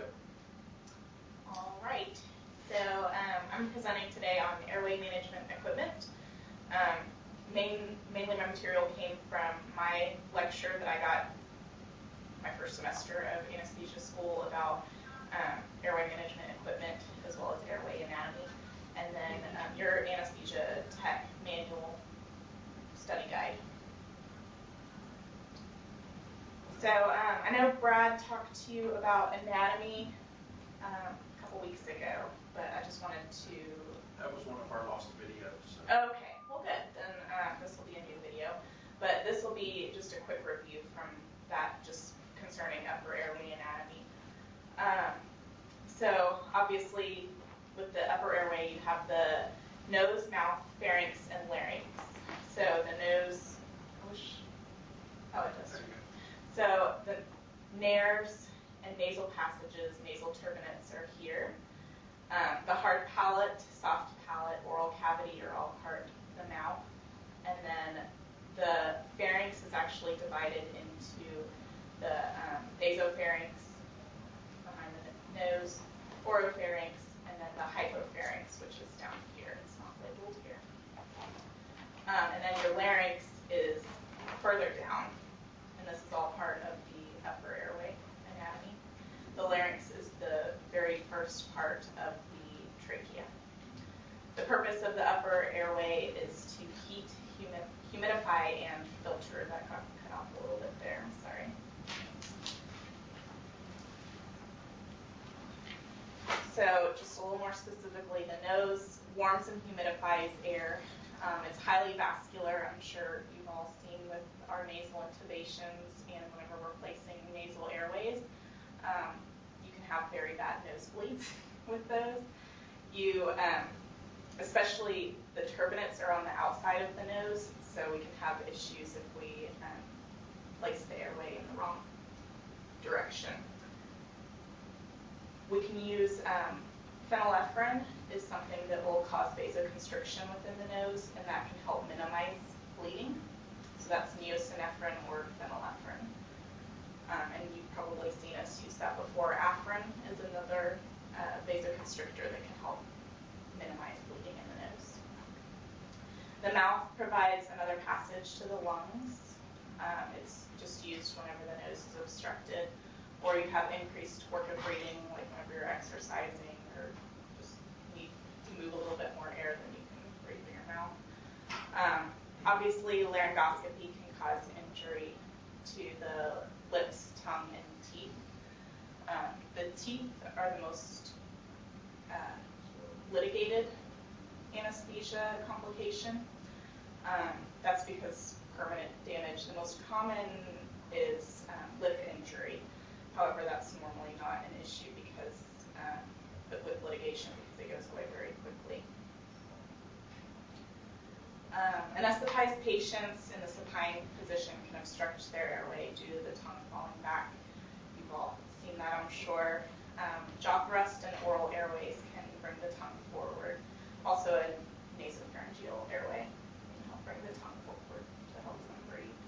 go. All right. So I'm presenting today on airway management equipment. Mainly my material came from my lecture that I got my first semester of anesthesia school about airway management equipment as well as airway anatomy. And then your anesthesia tech manual study guide. So I know Brad talked to you about anatomy a couple weeks ago, but I just wanted to... That was one of our lost videos. So. Okay, well good, then this will be a new video. But this will be just a quick review from that, just concerning upper airway anatomy. So obviously with the upper airway you have the nose, mouth, pharynx, and larynx. So the nose, it does. So the nares and nasal passages, nasal turbinates are here. The hard palate, soft palate, oral cavity are all part of the mouth. And then the pharynx is actually divided into the nasopharynx behind the nose, oropharynx, and then the hypopharynx, which is down here. It's not labeled here. And then your larynx is further down, and this is all part of the upper airway anatomy. The larynx is the very first part of the trachea. The purpose of the upper airway is to heat, humidify, and filter. That got cut off a little bit there, I'm sorry. So just a little more specifically, the nose warms and humidifies air. It's highly vascular. I'm sure you've all seen with our nasal intubations and whenever we're placing nasal airways, you can have very bad nosebleeds with those. Especially the turbinates are on the outside of the nose, so we can have issues if we place the airway in the wrong direction. We can use phenylephrine is something that will cause vasoconstriction within the nose, and that can help minimize bleeding. So that's neosynephrine or phenylephrine. And you've probably seen us use that before. Afrin is another vasoconstrictor that can help minimize bleeding in the nose. The mouth provides another passage to the lungs. It's just used whenever the nose is obstructed, or you have increased work of breathing, like whenever you're exercising or just need to move a little bit more air than you can breathe in your mouth. Obviously, laryngoscopy can cause injury to the lips, tongue, and teeth. The teeth are the most litigated anesthesia complication. That's because permanent damage. The most common is lip injury. However, that's normally not an issue because with litigation, because it goes away very quickly. Anesthetized patients in the supine position can obstruct their airway due to the tongue falling back. You've all seen that, I'm sure. Jaw thrust and oral airways can bring the tongue forward. Also, a nasopharyngeal airway can help bring the tongue forward to help them breathe.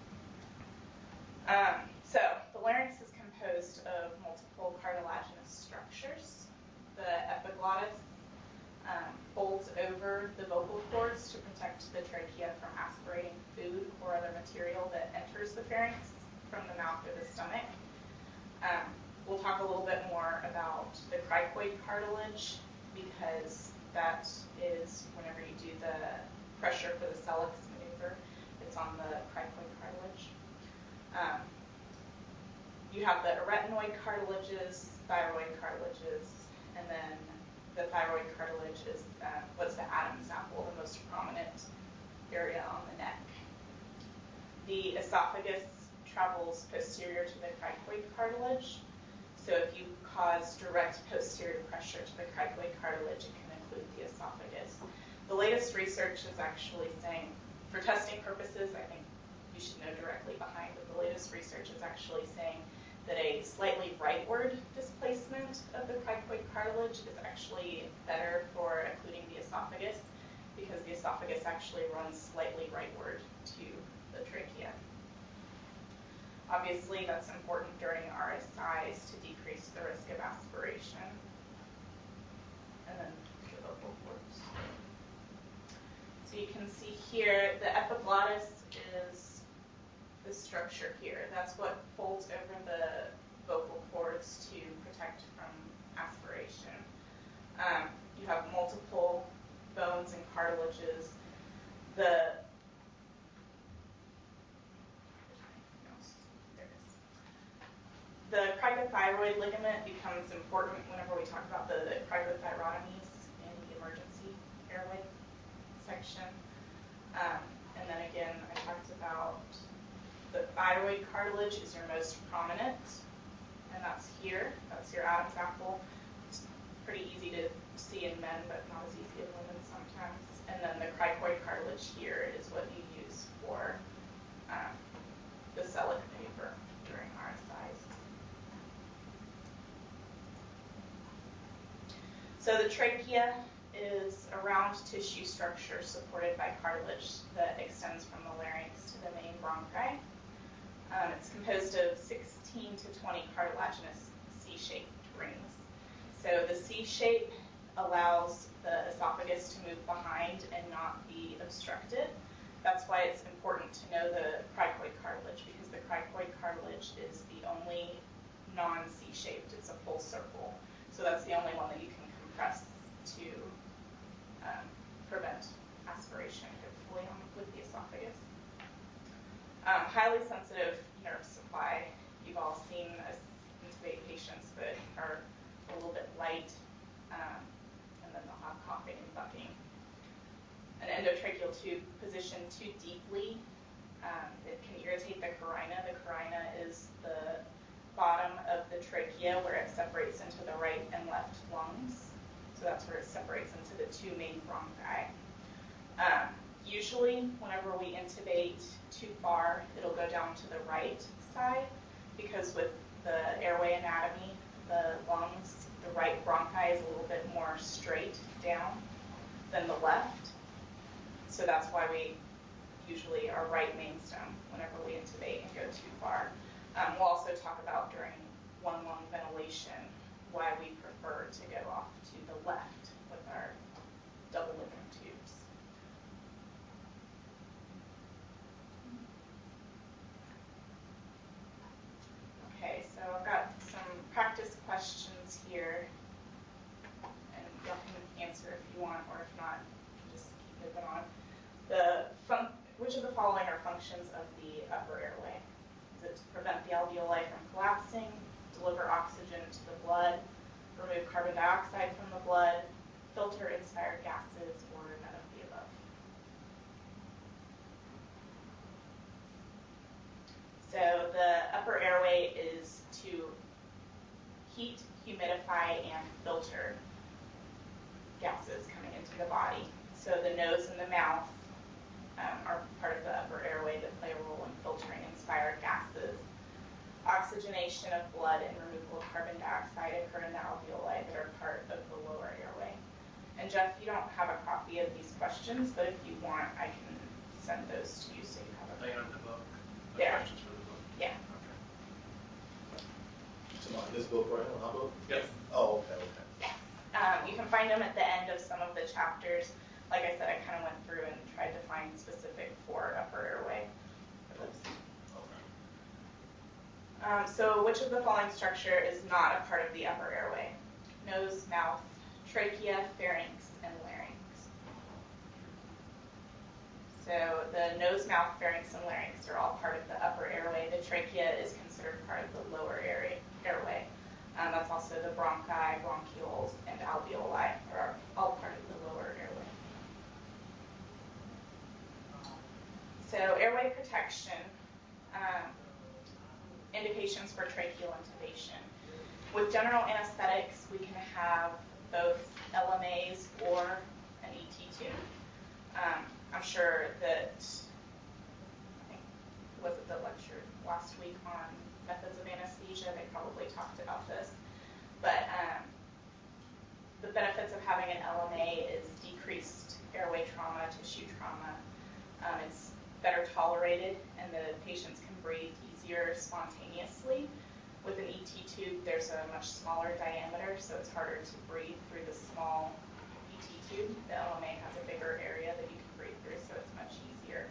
So the larynx is composed of multiple cartilaginous structures. The epiglottis folds over the vocal cords to protect the trachea from aspirating food or other material that enters the pharynx from the mouth or the stomach. We'll talk a little bit more about the cricoid cartilage because that is whenever you do the pressure for the Selleck's maneuver, it's on the cricoid cartilage. You have the arytenoid cartilages, thyroid cartilages, and then the thyroid cartilage is what's the Adam's apple, the most prominent area on the neck. The esophagus travels posterior to the cricoid cartilage. So if you cause direct posterior pressure to the cricoid cartilage, it can include the esophagus. The latest research is actually saying, for testing purposes, I think you should know directly behind, but the latest research is actually saying that a slightly rightward displacement of the cricoid cartilage is actually better for occluding the esophagus because the esophagus actually runs slightly rightward to the trachea. Obviously, that's important during RSIs to decrease decrease the risk of aspiration. And then the vocal cords. So you can see here, the epiglottis is this structure here. That's what folds over the vocal cords to protect from aspiration. You have multiple bones and cartilages. The cricothyroid ligament becomes important whenever we talk about the cricothyrotomies in the emergency airway section. And then again, I talked about the thyroid cartilage is your most prominent, and that's here. That's your Adam's apple. It's pretty easy to see in men, but not as easy in women sometimes. And then the cricoid cartilage here is what you use for the Selleck paper during RSIs. So the trachea is a round tissue structure supported by cartilage that extends from the larynx to the main bronchi. It's composed of 16 to 20 cartilaginous C-shaped rings. So the C shape allows the esophagus to move behind and not be obstructed. That's why it's important to know the cricoid cartilage, because the cricoid cartilage is the only non-C-shaped. It's a full circle. So that's the only one that you can compress to prevent aspiration, hopefully, with the esophagus. Highly sensitive nerve supply. You've all seen us intubate patients that are a little bit light, and then they'll have coughing and bucking. An endotracheal tube positioned too deeply, it can irritate the carina. The carina is the bottom of the trachea where it separates into the right and left lungs. So that's where it separates into the two main bronchi. Usually, whenever we intubate too far, it'll go down to the right side, because with the airway anatomy, the lungs, the right bronchi is a little bit more straight down than the left. So that's why we usually are right mainstem whenever we intubate and go too far. We'll also talk about during one lung ventilation why we prefer to go off to the left with our double ligament tubes. Okay, so I've got some practice questions here, and y'all can answer if you want, or if not, just keep moving on. Which of the following are functions of the upper airway? Is it to prevent the alveoli from collapsing, deliver oxygen to the blood, remove carbon dioxide from the blood, filter inspired gases, or none of the above? So the upper airway is to heat, humidify, and filter gases coming into the body. So the nose and the mouth are part of the upper airway that play a role in filtering inspired gases. Oxygenation of blood and removal of carbon dioxide occur in the alveoli that are part of the lower airway. And Jeff, you don't have a copy of these questions, but if you want, I can send those to you so you have a They are in the book. The there. questions for the book. Yeah. Okay. So like this book right here, my book? Yep. Oh, okay. You can find them at the end of some of the chapters. Like I said, I kind of went through and tried to find specific for upper airway for those. Okay. So which of the following structure is not a part of the upper airway? Nose, mouth, trachea, pharynx, and larynx. So the nose, mouth, pharynx, and larynx are all part of the upper airway. The trachea is considered part of the lower airway. That's also the bronchi, bronchioles, and alveoli are all part of the lower airway. So airway protection, indications for tracheal intubation. With general anesthetics, we can have both LMAs or an ET tube. I'm sure that, I think, was it the lecture last week on methods of anesthesia? They probably talked about this. But the benefits of having an LMA is decreased airway trauma, tissue trauma. It's better tolerated, and the patients can breathe easier spontaneously. With an ET tube, there's there's a much smaller diameter, so it's harder to breathe through the small ET tube. The LMA has a bigger area that you can breathe through, so it's much easier.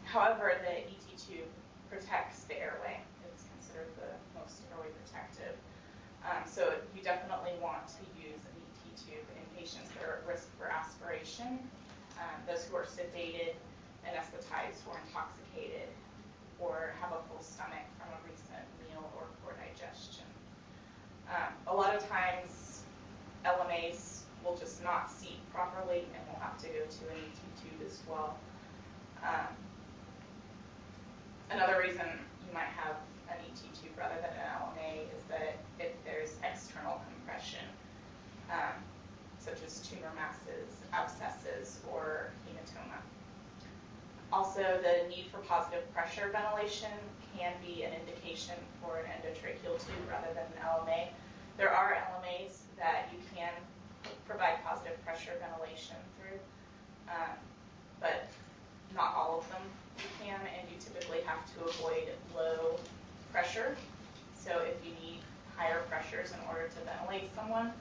However, the ET tube protects the airway. It's considered the most airway protective. So you definitely want to use an ET tube in patients that are at risk for aspiration, those who are sedated, anesthetized, or intoxicated, or have a full stomach from a recent meal or poor digestion. A lot of times, LMAs will just not seat properly and will have to go to an ET tube as well. Another reason you might have an ET tube rather than an LMA is that if there's external compression, such as tumor masses, abscesses, or hematoma. Also, the need for positive pressure ventilation can be an indication for an endotracheal tube rather than an LMA. There are LMAs that you can provide positive pressure ventilation through, but not all of them you can, and you typically have to avoid low pressure. So if you need higher pressures in order to ventilate someone,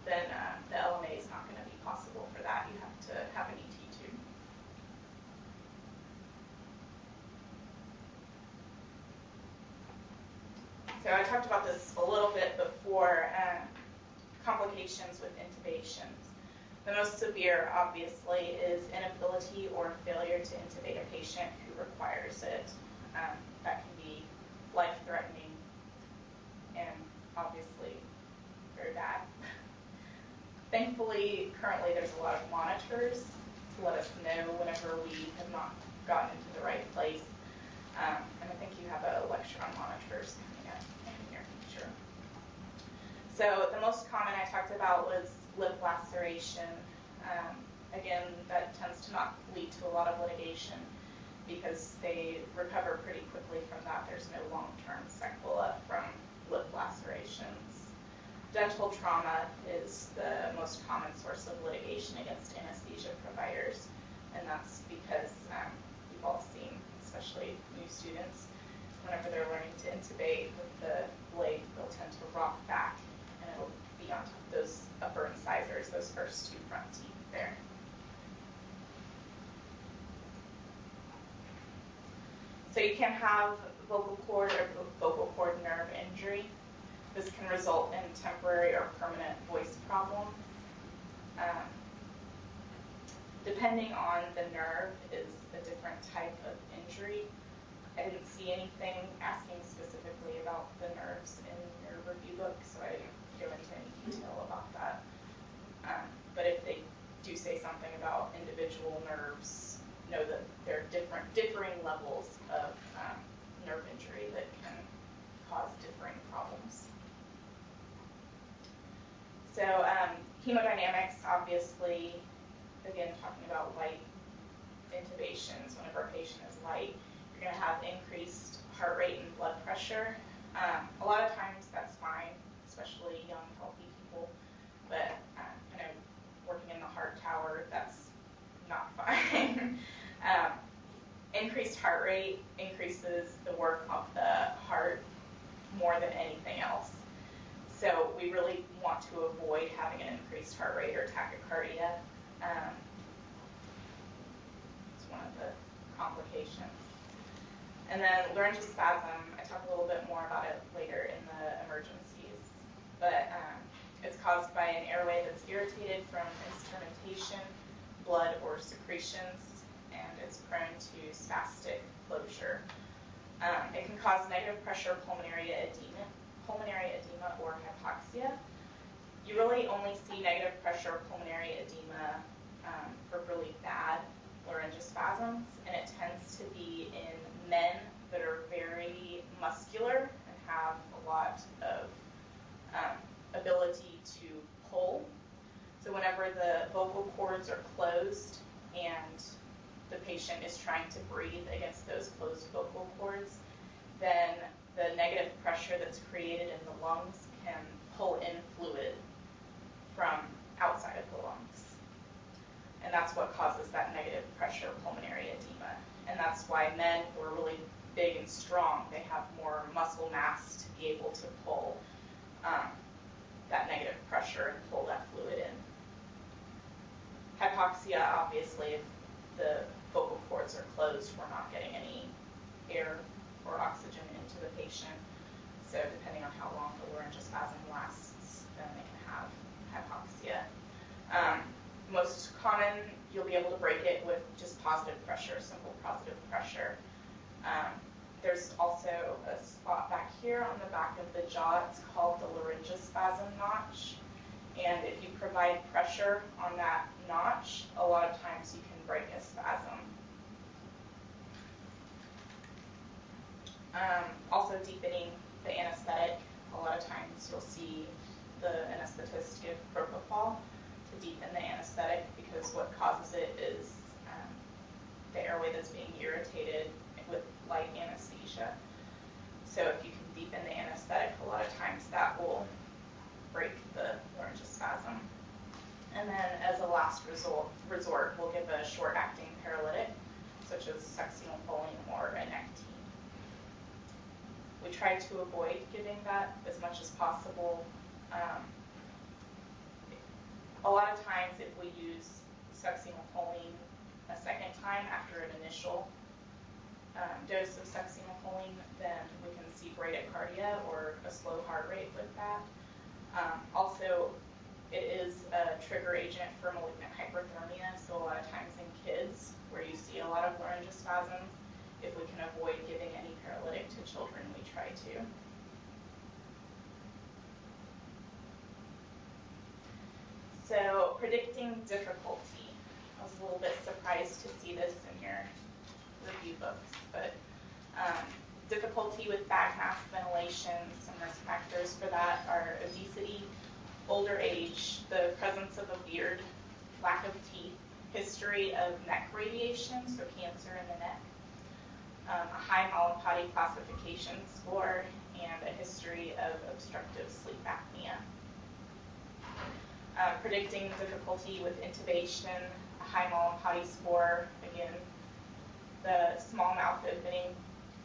then the LMA is not going to be possible for that. You have to have an ET tube. So I talked about this a little bit before, complications with intubations. The most severe, obviously, is inability or failure to intubate a patient who requires it. That can be life-threatening and obviously very bad. Thankfully, currently there's a lot of monitors to let us know whenever we have not gotten into the right place. And I think you have a lecture on monitors coming up in the near future. So the most common I talked about was lip laceration. Again, that tends to not lead to a lot of litigation because they recover pretty quickly from that. There's no long-term sequela from lip lacerations. Dental trauma is the most common source of litigation against anesthesia providers, and that's because you've all seen, especially new students, whenever they're learning to intubate with the blade, they'll tend to rock back, and it'll be on top of those upper incisors, those first two front teeth there. So you can have vocal cord or vocal cord nerve injury. This can result in temporary or permanent voice problems. Depending on the nerve is a different type of injury. I didn't see anything asking specifically about the nerves in your review book, so I didn't go into any detail about that. But if they do say something about individual nerves, know that there are differing levels of nerve injury that can cause differing problems. So hemodynamics, obviously, again, talking about light intubations, whenever a patient is light, you're going to have increased heart rate and blood pressure. A lot of times that's fine, especially young, healthy people, but working in the heart tower, that's not fine. Increased heart rate increases the work of the heart more than anything else. So we really want to avoid having an increased heart rate or tachycardia. It's one of the complications. And then laryngospasm, I talk a little bit more about it later in the emergencies, but it's caused by an airway that's irritated from instrumentation, blood, or secretions, and it's prone to spastic closure. It can cause negative pressure pulmonary edema or hypoxia. You really only see negative pressure pulmonary edema for really bad laryngospasms, and it tends to be in men that are very muscular and have a lot of ability to pull. So whenever the vocal cords are closed and the patient is trying to breathe against those closed vocal cords, then the negative pressure that's created in the lungs can pull in fluid from outside of the lungs. And that's what causes that negative pressure pulmonary edema. And that's why men who are really big and strong, they have more muscle mass to be able to pull. that negative pressure and pull that fluid in. Hypoxia, obviously, if the vocal cords are closed, we're not getting any air or oxygen into the patient. So depending on how long the laryngospasm lasts, then they can have hypoxia. Most common, you'll be able to break it with just positive pressure, simple positive pressure. There's also a spot back here on the back of the jaw. It's called the laryngospasm notch. And if you provide pressure on that notch, a lot of times you can break a spasm. Also deepening the anesthetic. A lot of times you'll see the anesthetist give propofol to deepen the anesthetic because what causes it is the airway that's being irritated with light anesthesia. So if you can deepen the anesthetic, a lot of times that will break the laryngospasm. And then as a last resort, we'll give a short-acting paralytic, such as succinylcholine or an ectine. We try to avoid giving that as much as possible. A lot of times if we use succinylcholine a second time after an initial dose of succinylcholine, then we can see bradycardia or a slow heart rate with that. Also, it is a trigger agent for malignant hyperthermia, so a lot of times in kids where you see a lot of laryngospasms, if we can avoid giving any paralytic to children, we try to. So, predicting difficulty. I was a little bit surprised to see this in your review books, but difficulty with bag mask ventilation, some risk factors for that are obesity, older age, the presence of a beard, lack of teeth, history of neck radiation, so cancer in the neck, a high Malapati classification score, and a history of obstructive sleep apnea. Predicting difficulty with intubation, a high Malapati score, again, the small mouth opening,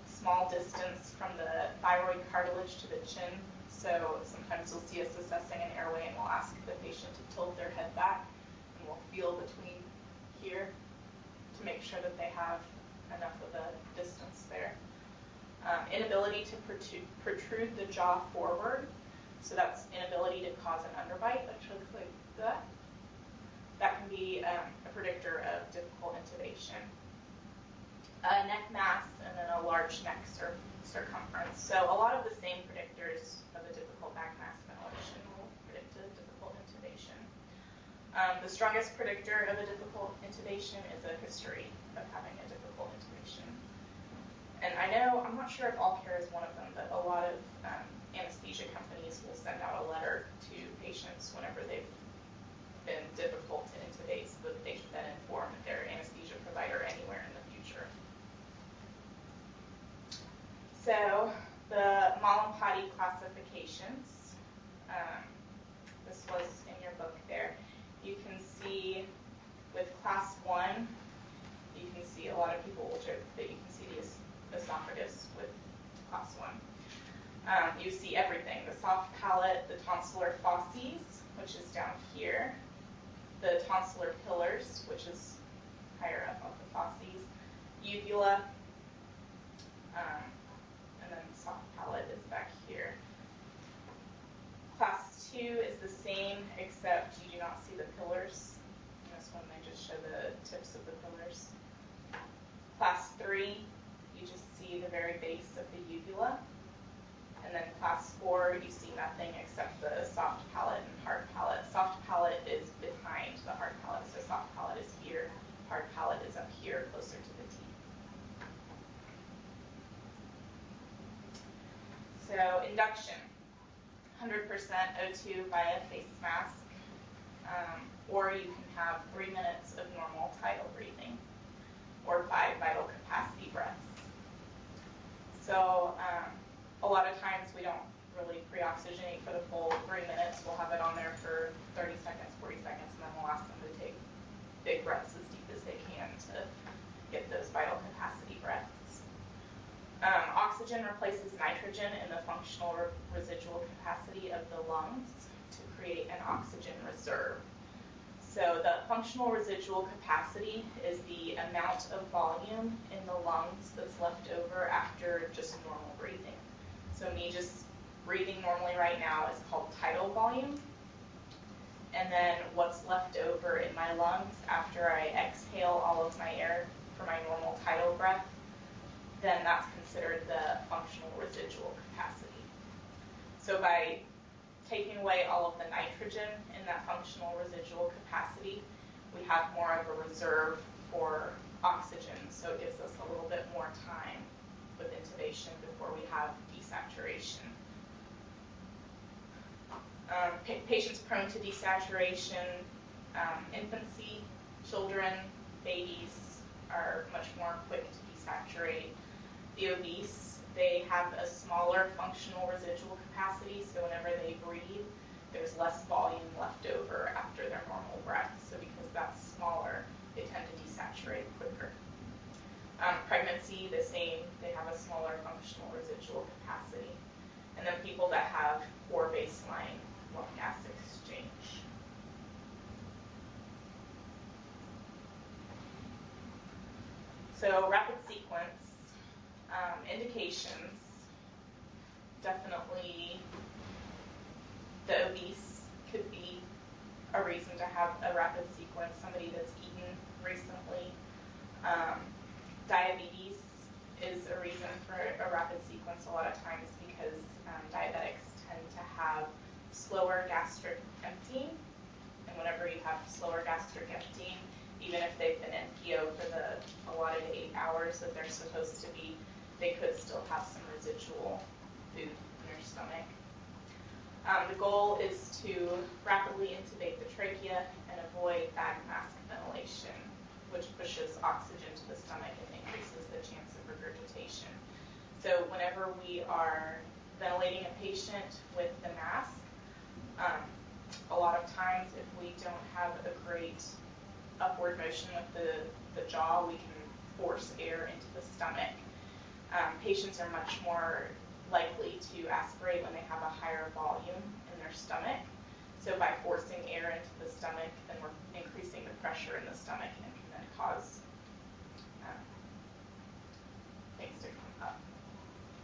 small distance from the thyroid cartilage to the chin. So sometimes you'll see us assessing an airway and we'll ask the patient to tilt their head back and we'll feel between here to make sure that they have enough of a distance there. Inability to protrude the jaw forward. So that's inability to cause an underbite, which looks like that. That can be a predictor of difficult intubation. Neck mass and then a large neck circumference. So a lot of the same predictors of a difficult back mass ventilation will predict a difficult intubation. The strongest predictor of a difficult intubation is a history of having a difficult intubation. And I know, I'm not sure if All Care is one of them, but a lot of anesthesia companies will send out a letter to patients whenever they've been difficult to intubate so that they can then inform their anesthesia provider anywhere in the future. So the Malapati classifications, this was in your book there. You can see with class 1, you can see a lot of people will joke that you can see the esophagus with class 1. You see everything, the soft palate, the tonsillar fauces, which is down here, the tonsillar pillars, which is higher up on the fauces, uvula, and then soft palate is back here. Class 2 is the same, except you do not see the pillars. In this one, they just show the tips of the pillars. Class 3, you just see the very base of the uvula. And then class 4, you see nothing except the soft palate and hard palate. Soft palate is behind the hard palate, so soft palate is here. Hard palate is up here, closer to the teeth. So induction, 100% O2 via face mask, or you can have 3 minutes of normal tidal breathing, or 5 vital capacity breaths. So a lot of times we don't really pre-oxygenate for the full 3 minutes. We'll have it on there for 30 seconds, 40 seconds, and then we'll ask them to take big breaths as deep as they can to get those vital capacity breaths. oxygen replaces nitrogen in the functional residual capacity of the lungs to create an oxygen reserve. So the functional residual capacity is the amount of volume in the lungs that's left over after just normal breathing. So me just breathing normally right now is called tidal volume. And then what's left over in my lungs after I exhale all of my air for my normal tidal breath, then that's considered the functional residual capacity. So by taking away all of the nitrogen in that functional residual capacity, we have more of a reserve for oxygen, so it gives us a little bit more time with intubation before we have desaturation. Patients prone to desaturation, infancy, children, babies are much more quick to desaturate. The obese, they have a smaller functional residual capacity, so whenever they breathe, there's less volume left over after their normal breath. So because that's smaller, they tend to desaturate quicker. Pregnancy, the same, they have a smaller functional residual capacity. And then people that have poor baseline lung gas exchange. So rapid sequence, indications, definitely the obese could be a reason to have a rapid sequence, somebody that's eaten recently. Diabetes is a reason for a rapid sequence a lot of times because diabetics tend to have slower gastric emptying, and whenever you have slower gastric emptying, even if they've been NPO for the allotted 8 hours that they're supposed to be, they could still have some residual food in their stomach. The goal is to rapidly intubate the trachea and avoid bag mask ventilation, which pushes oxygen to the stomach and increases the chance of regurgitation. So whenever we are ventilating a patient with the mask, a lot of times if we don't have a great upward motion with the jaw, we can force air into the stomach. Patients are much more likely to aspirate when they have a higher volume in their stomach. So by forcing air into the stomach, then we're increasing the pressure in the stomach and can then cause things to come up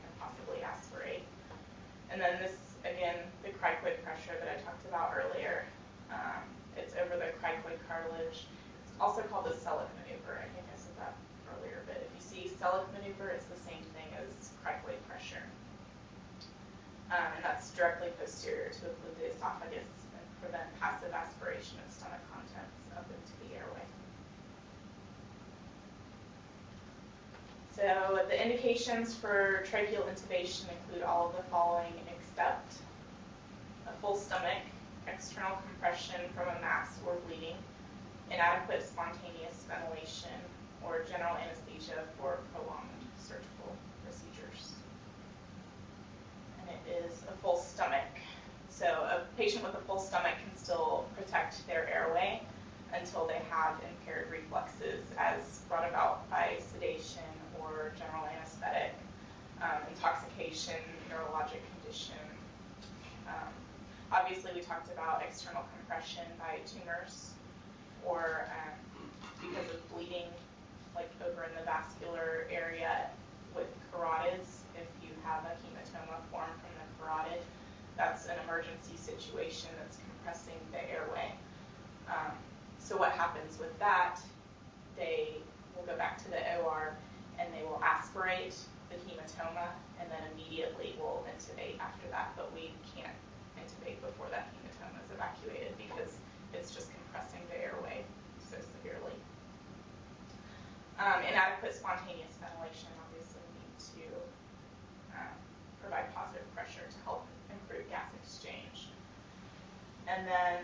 and possibly aspirate. And then this, again, the cricoid pressure that I talked about earlier, it's over the cricoid cartilage. It's also called the Selleck maneuver. I think I said that earlier, but if you see Selleck maneuver, it's the same thing as cricoid pressure. And that's directly posterior to the esophagus and prevent passive aspiration of stomach contents up into the airway. So the indications for tracheal intubation include all of the following except a full stomach, external compression from a mass or bleeding, inadequate spontaneous ventilation, or general anesthesia for prolonged surgical procedures. And it is a full stomach. So a patient with a full stomach can still protect their airway until they have impaired reflexes as brought about by sedation or general anesthetic, intoxication, neurologic condition. Obviously, we talked about external compression by tumors or because of bleeding, like over in the vascular area with carotids. If you have a hematoma form from the carotid, that's an emergency situation that's compressing the airway. So what happens with that, they will go back to the OR and they will aspirate the hematoma and then immediately will intubate after that, but we can't intubate before that hematoma is evacuated because it's just compressing the airway so severely. Inadequate spontaneous ventilation, obviously we need to provide positive pressure to help improve gas exchange. And then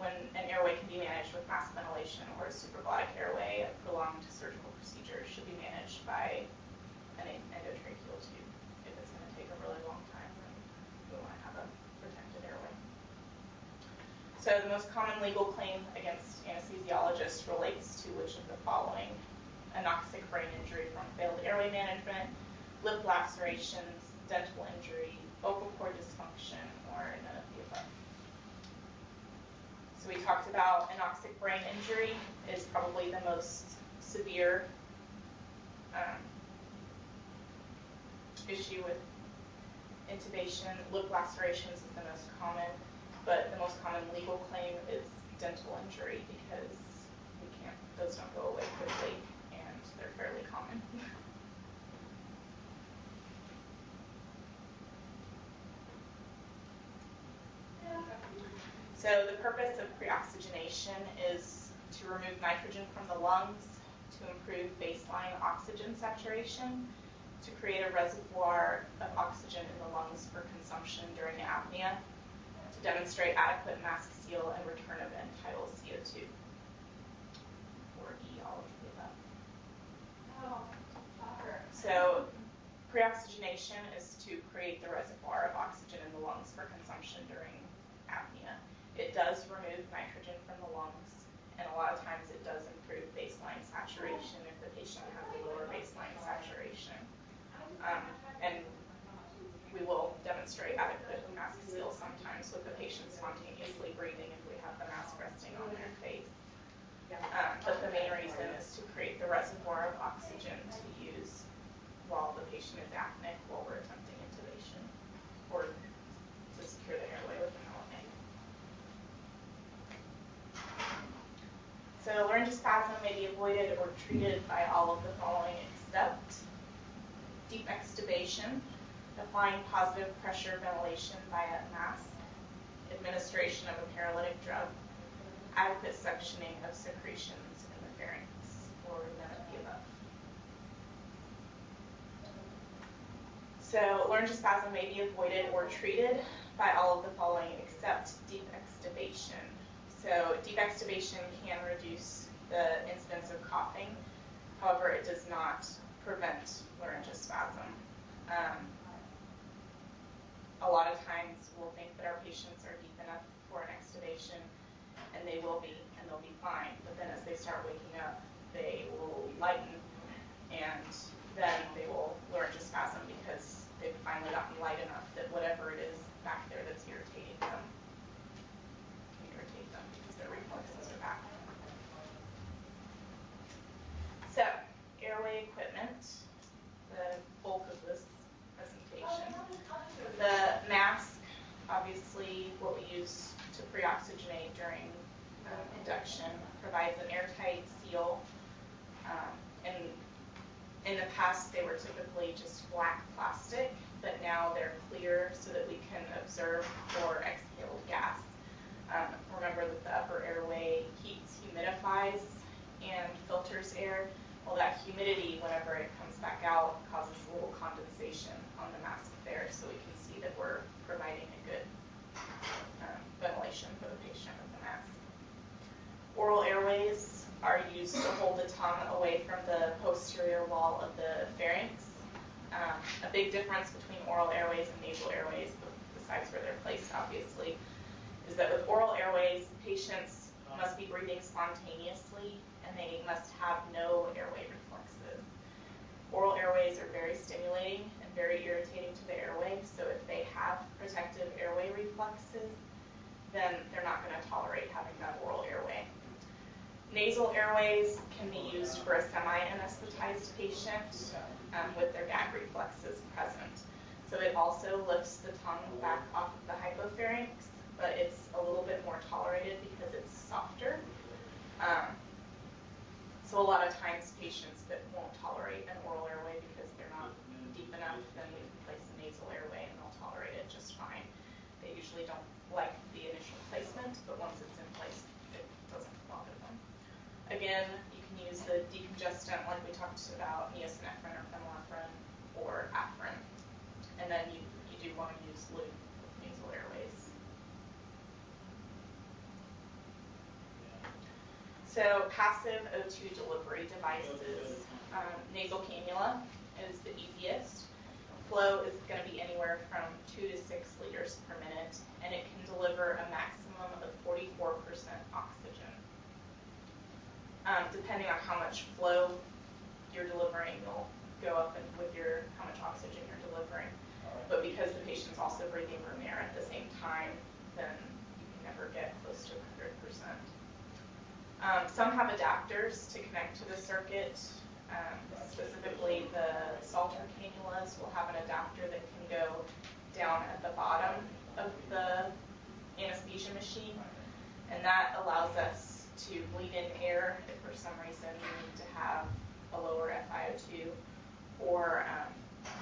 when an airway can be managed with mask ventilation or a supraglottic airway, a prolonged surgical procedure should be managed by an endotracheal tube. If it's going to take a really long time, then we want to have a protected airway. So the most common legal claim against anesthesiologists relates to which of the following: anoxic brain injury from failed airway management, lip lacerations, dental injury, vocal cord dysfunction, or none of the above. So we talked about anoxic brain injury is probably the most severe issue with intubation. Lip lacerations is the most common, but the most common legal claim is dental injury because those don't go away quickly and they're fairly common. So the purpose of pre-oxygenation is to remove nitrogen from the lungs, to improve baseline oxygen saturation, to create a reservoir of oxygen in the lungs for consumption during apnea, to demonstrate adequate mask seal and return of end-tidal CO2. Or E, all of the above. So pre-oxygenation is to create the reservoir of oxygen in the lungs for consumption during apnea. It does remove nitrogen from the lungs, and a lot of times it does improve baseline saturation if the patient has a lower baseline saturation. And we will demonstrate adequate mask seal sometimes with the patient spontaneously breathing if we have the mask resting on their face. But the main reason is to create the reservoir of oxygen to use while the patient is apneic while we're attempting intubation, or to secure the airway with an LMA. So laryngospasm may be avoided or treated by all of the following except deep extubation, applying positive pressure ventilation via mask, administration of a paralytic drug, adequate suctioning of secretions in the pharynx, or none of the above. So laryngospasm may be avoided or treated by all of the following except deep extubation. So deep extubation can reduce the incidence of coughing. However, it does not prevent laryngospasm. A lot of times we'll think that our patients are deep enough for an extubation, and they will be, and they'll be fine. But then as they start waking up, they will lighten, and then they will laryngospasm because they've finally gotten light enough that whatever it is back there that's irritating them can irritate them because their reflexes are back. So, airway equipment, the bulk of this presentation. The mask, obviously what we use to pre-oxygenate during induction, provides an airtight seal. And in the past they were typically just black plastic, but now they're clear so that we can observe for exhaled gas. Remember that the upper airway heats, humidifies, and filters air. Well, that humidity, whenever it comes back out, causes a little condensation on the mask there, so we can see that we're providing a good ventilation for the patient with the mask. Oral airways are used to hold the tongue away from the posterior wall of the pharynx. A big difference between oral airways and nasal airways, besides where they're placed, obviously, is that with oral airways, patients must be breathing spontaneously, and they must have no airway reflexes. Oral airways are very stimulating and very irritating to the airway, so if they have protective airway reflexes, then they're not going to tolerate having that oral airway. Nasal airways can be used for a semi-anesthetized patient with their gag reflexes present. So it also lifts the tongue back off of the hypopharynx, but it's a little bit more tolerated because it's softer. So a lot of times patients that won't tolerate an oral airway because they're not deep enough, then we can place a nasal airway and they'll tolerate it just fine. They usually don't like the initial placement, but once it's in place, it doesn't bother them. Again, you can use the decongestant like we talked about, neosynephrine or phenylephrine or Afrin. And then you do want to use loop with nasal airways. So passive O2 delivery devices, nasal cannula is the easiest. Flow is going to be anywhere from 2 to 6 liters per minute, and it can deliver a maximum of 44% oxygen. Depending on how much flow you're delivering, you'll go up with how much oxygen but because the patient's also breathing room air at the same time, then you can never get close to 100%. Some have adapters to connect to the circuit. Specifically, the Salter cannulas will have an adapter that can go down at the bottom of the anesthesia machine, and that allows us to bleed in air if for some reason we need to have a lower FiO2, or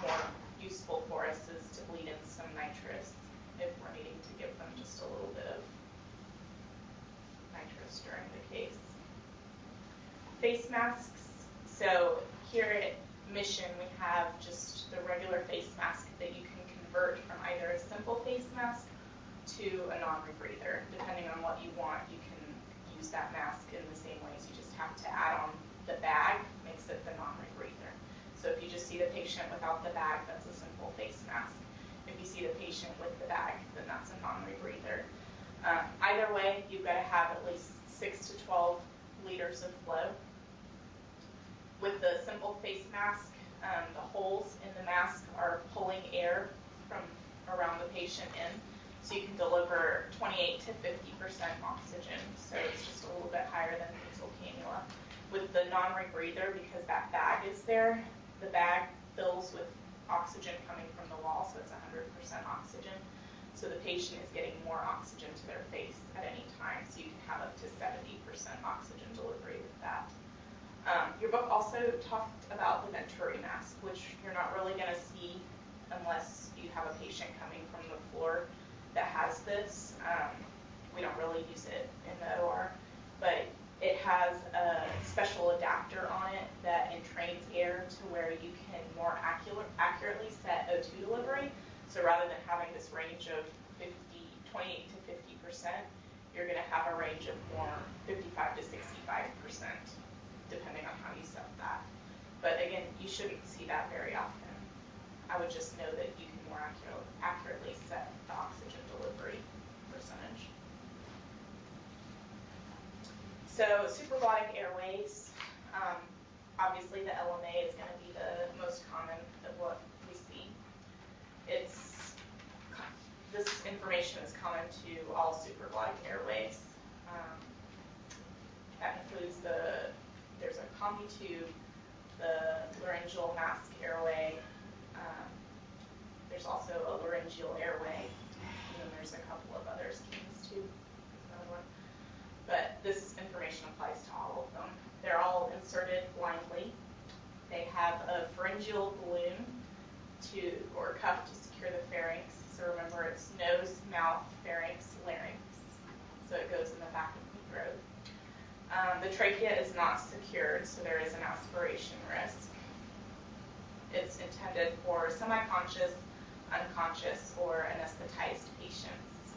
more useful for us is to bleed in some nitrous if we're needing to give them just a little bit of nitrous during the case. Face masks. So here at Mission, we have just the regular face mask that you can convert from either a simple face mask to a non-rebreather. Depending on what you want, you can use that mask in the same ways. You just have to add on the bag, makes it the non-rebreather. So if you just see the patient without the bag, that's a simple face mask. If you see the patient with the bag, then that's a non-rebreather. Either way, you've got to have at least 6 to 12 liters of flow. With the simple face mask, the holes in the mask are pulling air from around the patient in, so you can deliver 28 to 50% oxygen, so it's just a little bit higher than nasal cannula. With the non-rebreather, because that bag is there, the bag fills with oxygen coming from the wall, so it's 100% oxygen. So the patient is getting more oxygen to their face at any time, so you can have up to 70% oxygen delivery with that. Your book also talked about the Venturi mask, which you're not really going to see unless you have a patient coming from the floor that has this. We don't really use it in the OR, but it has a special adapter on it that entrains air to where you can more accurately set O2 delivery. So rather than having this range of 28 to 50%, you're going to have a range of more 55 to 65%, depending on how you set that. But again, you shouldn't see that very often. I would just know that you can more accurately set the oxygen delivery percentage. So supraglottic airways, obviously the LMA is going to be the most common of what we see. This information is common to all supraglottic airways. That includes there's a combi tube, the laryngeal mask airway, there's also a laryngeal airway, and then there's a couple of other schemes too. There's another one. But this information applies to all of them. They're all inserted blindly. They have a pharyngeal balloon or cuff to secure the pharynx. So remember, it's nose, mouth, pharynx, larynx. So it goes in the back of the throat. The trachea is not secured, so there is an aspiration risk. It's intended for semi-conscious, unconscious, or anesthetized patients.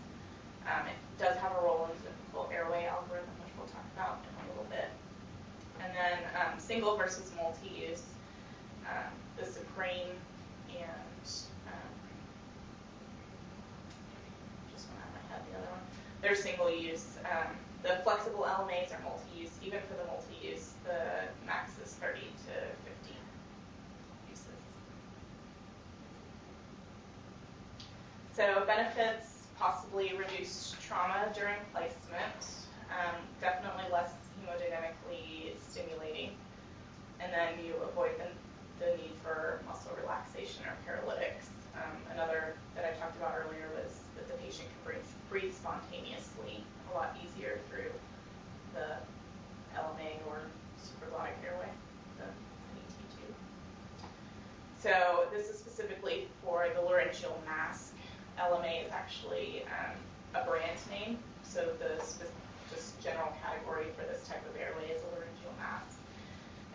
It does have a role in the typical airway algorithm, which we'll talk about in a little bit. And then single versus multi-use. The Supreme and just went out of my head, the other one. They're single use. The flexible LMAs are multi-use. Even for the multi-use, the max is 30 to 50 uses. So benefits, possibly reduced trauma during placement, definitely less hemodynamically stimulating, and then you avoid the need for muscle relaxation or paralytics. Another that I talked about earlier was that the patient can breathe spontaneously a lot easier through the LMA or supraglottic airway than an ET tube. So this is specifically for the laryngeal mask. LMA is actually a brand name, so the just general category for this type of airway is a laryngeal mask.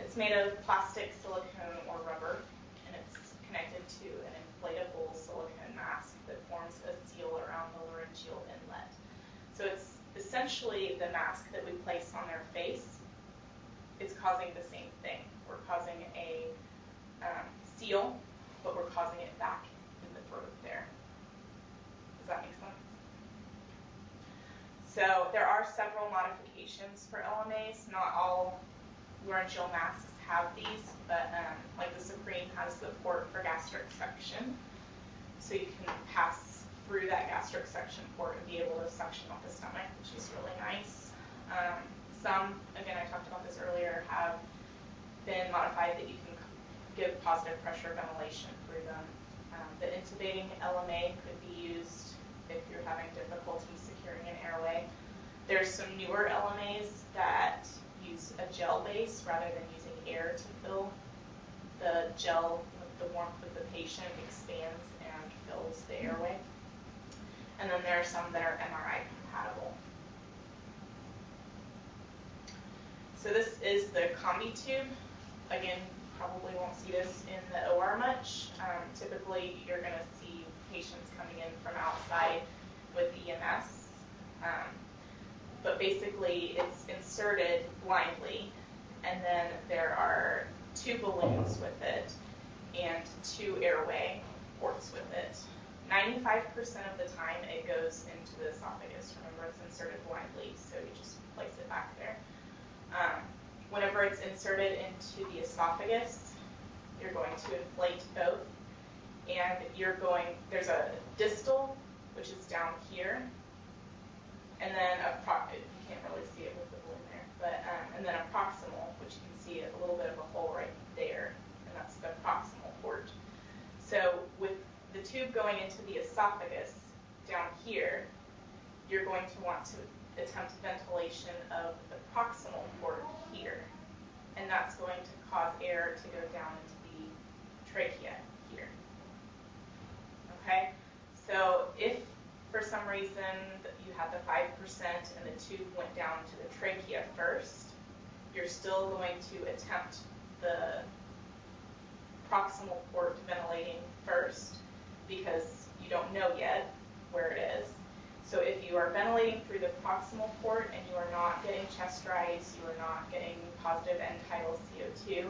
It's made of plastic, silicone, or rubber, and it's connected to an inflatable silicone mask that forms a seal around the laryngeal inlet. So it's essentially the mask that we place on their face is causing the same thing. We're causing a seal, but we're causing it back in the throat there. Does that make sense? So there are several modifications for LMAs. Not all laryngeal masks have these, but like the Supreme has the port for gastric suction. so you can pass through that gastric suction port and be able to suction off the stomach, which is really nice. Some, again, I talked about this earlier, have been modified that you can give positive pressure ventilation through them. The intubating LMA could be used if you're having difficulty securing an airway. There's some newer LMAs that use a gel base rather than using air to fill. The gel, with the warmth of the patient, expands and fills the airway. And then there are some that are MRI compatible. So this is the combi tube. Again, probably won't see this in the OR much. Typically, you're going to see patients coming in from outside with EMS. But basically, it's inserted blindly, and then there are 2 balloons with it and 2 airway ports with it. 95% of the time, it goes into the esophagus. Remember, it's inserted blindly, so you just place it back there. Whenever it's inserted into the esophagus, you're going to inflate both, and there's a distal, which is down here, and then you can't really see it with the balloon there, but and then a proximal, which you can see a little bit of a hole right there, and that's the proximal port. So with the tube going into the esophagus down here, you're going to want to attempt ventilation of the proximal port here, and that's going to cause air to go down into the trachea here. Okay, so if for some reason you had the 5% and the tube went down to the trachea first, you're still going to attempt the proximal port ventilating first because you don't know yet where it is. So if you are ventilating through the proximal port and you are not getting chest rise, you are not getting positive end-tidal CO2,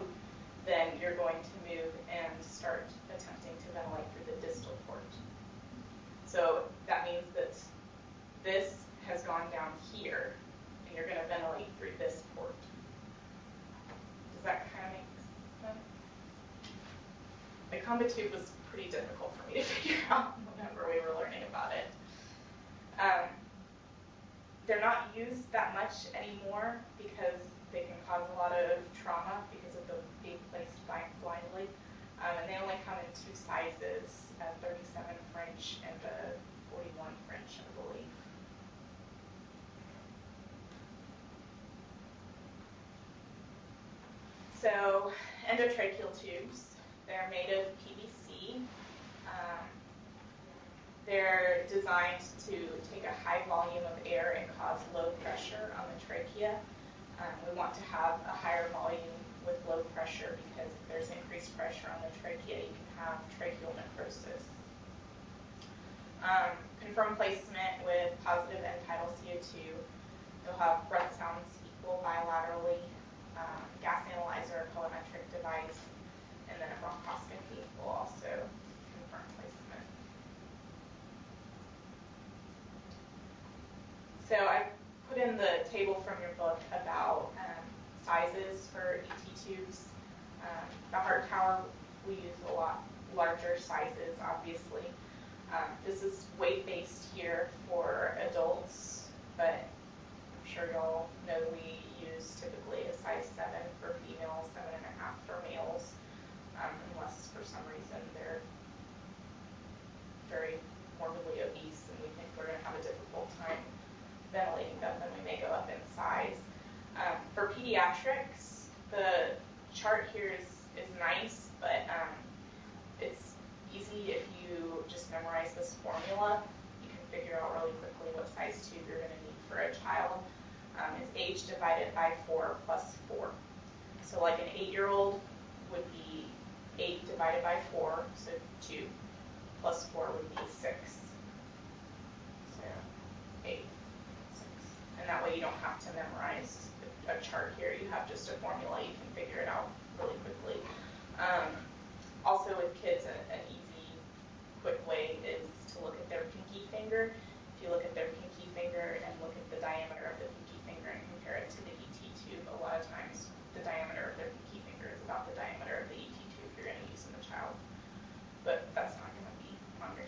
then you're going to move and start attempting to ventilate through the distal port. So that means that this has gone down here, and you're going to ventilate through this port. Does that kind of make sense? The combi tube was pretty difficult for me to figure out whenever we were learning about it. They're not used that much anymore because they can cause a lot of trauma because of the being placed blindly. And they only come in 2 sizes, a 37 French and a 41 French, I believe. So endotracheal tubes, they're made of PVC. They're designed to take a high volume of air and cause low pressure on the trachea. We want to have a higher volume with low pressure because if there's increased pressure on the trachea, you can have tracheal necrosis. Confirmed placement with positive end-tidal CO2. You'll have breath sounds equal bilaterally, gas analyzer, colorimetric device, and then a bronchoscopy will also confirm placement. So I put in the table from your book about sizes for ET tubes. The heart tower, we use a lot larger sizes, obviously. This is weight-based here for adults, but I'm sure y'all know we use typically a size 7 for females, 7.5 for males, unless for some reason they're very morbidly obese and we think we're going to have a difficult time ventilating them, then we may go up in size. For pediatrics, the chart here is nice, but it's easy if you just memorize this formula. You can figure out really quickly what size tube you're going to need for a child. It's age divided by 4 plus 4. So like an 8-year-old would be 8 divided by 4, so 2, plus 4 would be 6. So 8, 6. And that way you don't have to memorize a chart here. You have just a formula. You can figure it out really quickly. Also with kids, an easy, quick way is to look at their pinky finger. If you look at their pinky finger and look at the diameter of the pinky finger and compare it to the ET tube, a lot of times the diameter of their pinky finger is about the diameter of the ET tube you're going to use in the child. But that's not going to be on your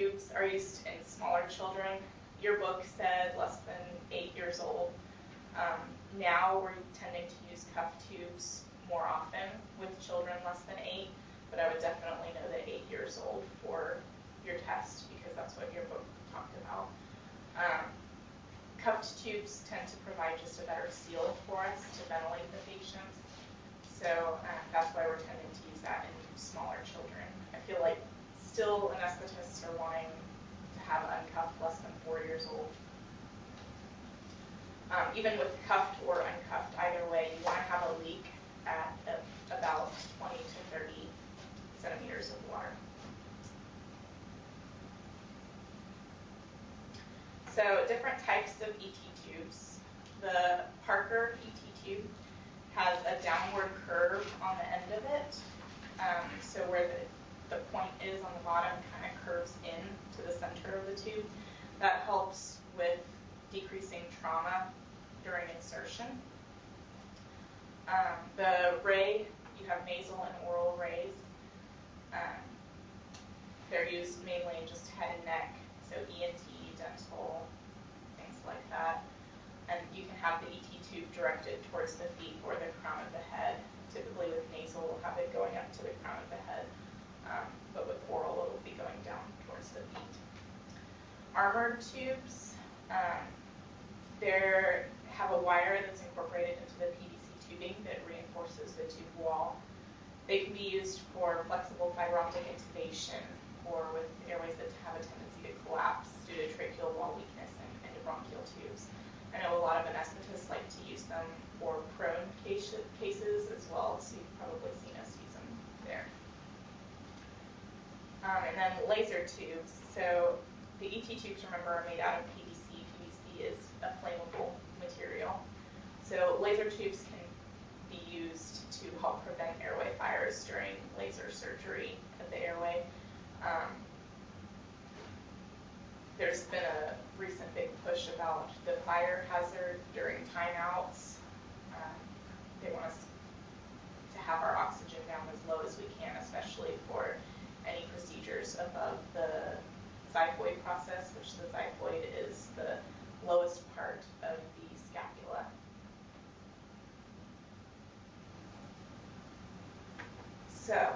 tubes are used in smaller children. Your book said less than 8 years old. Now we're tending to use cuff tubes more often with children less than 8, but I would definitely know that 8 years old for your test because that's what your book talked about. Cuffed tubes tend to provide just a better seal for us to ventilate the patients. So that's why we're tending to use that in smaller children. I feel like still anesthetists are wanting to have uncuffed less than 4 years old. Even with cuffed or uncuffed, either way, you want to have a leak at about 20 to 30 centimeters of water. So different types of ET tubes. The Parker ET tube has a downward curve on the end of it. So where the point is on the bottom kind of curves in to the center of the tube. That helps with decreasing trauma during insertion. The ray, you have nasal and oral rays. They're used mainly in just head and neck, so ENT, dental, things like that. And you can have the ET tube directed towards the feet or the crown of the head. Typically with nasal, we'll have it going up to the crown of the head, but with oral, it'll be going down towards the feet. Armored tubes, they have a wire that's incorporated into the PVC tubing that reinforces the tube wall. They can be used for flexible fiber optic intubation or with airways that have a tendency to collapse due to tracheal wall weakness and endobronchial tubes. I know a lot of anesthetists like to use them for prone cases as well, so you've probably seen us use them there. And then laser tubes. So the ET tubes, remember, are made out of PVC. PVC is a flammable material. So laser tubes can be used to help prevent airway fires during laser surgery of the airway. There's been a recent big push about the fire hazard during timeouts. They want us to have our oxygen down as low as we can, especially for any procedures above the xiphoid process, which the xiphoid is the lowest part of the scapula. So,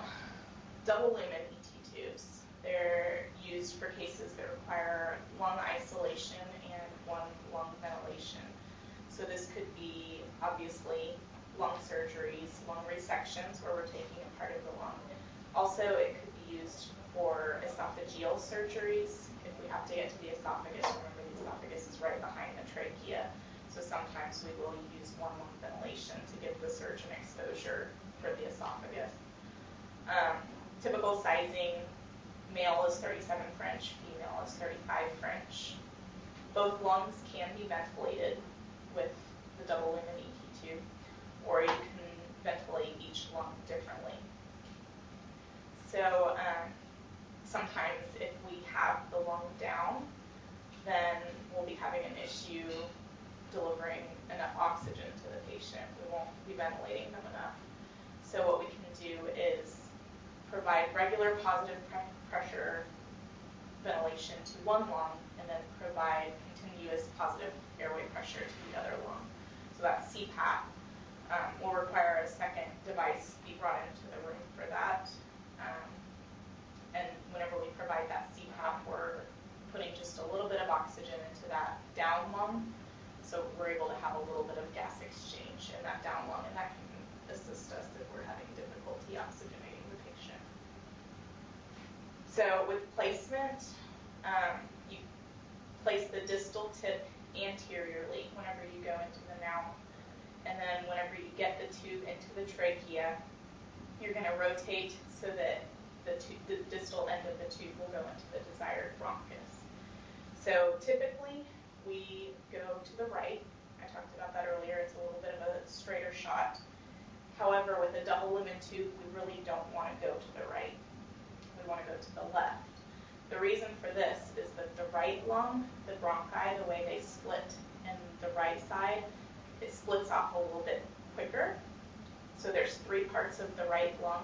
double lumen ET tubes. They're used for cases that require lung isolation and one lung ventilation. So this could be, obviously, lung surgeries, lung resections, where we're taking a part of the lung. Also, it could be used for esophageal surgeries. If we have to get to the esophagus, remember the esophagus is right behind the trachea. So sometimes we will use one lung ventilation to give the surgeon exposure for the esophagus. Typical sizing, male is 37 French, female is 35 French. Both lungs can be ventilated with the double lumen ET tube, or you can ventilate each lung differently. So sometimes if we have the lung down, then we'll be having an issue delivering enough oxygen to the patient. We won't be ventilating them enough. So what we can do is provide regular positive pressure ventilation to one lung and then provide continuous positive airway pressure to the other lung. So that's CPAP. We'll require a second device be brought into the room for that. And whenever we provide that CPAP, we're putting just a little bit of oxygen into that down lung. So we're able to have a little bit of gas exchange in that down lung, and that can assist us if we're having difficulty oxygenating the patient. So with placement, you place the distal tip anteriorly whenever you go into the mouth. And then whenever you get the tube into the trachea, you're going to rotate so that the distal end of the tube will go into the desired bronchus. So typically, we go to the right. I talked about that earlier. It's a little bit of a straighter shot. However, with a double lumen tube, we really don't want to go to the right. We want to go to the left. The reason for this is that the right lung, the bronchi, the way they split in the right side, it splits off a little bit quicker. So there's 3 parts of the right lung,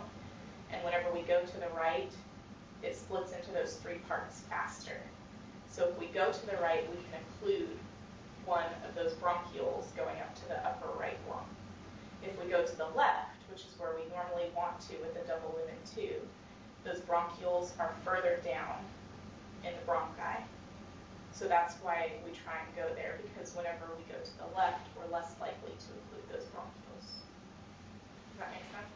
and whenever we go to the right, it splits into those 3 parts faster. So if we go to the right, we can include one of those bronchioles going up to the upper right lung. If we go to the left, which is where we normally want to with a double lumen tube, those bronchioles are further down in the bronchi. So that's why we try and go there, because whenever we go to the left, we're less likely to include those bronchioles. Does that make sense?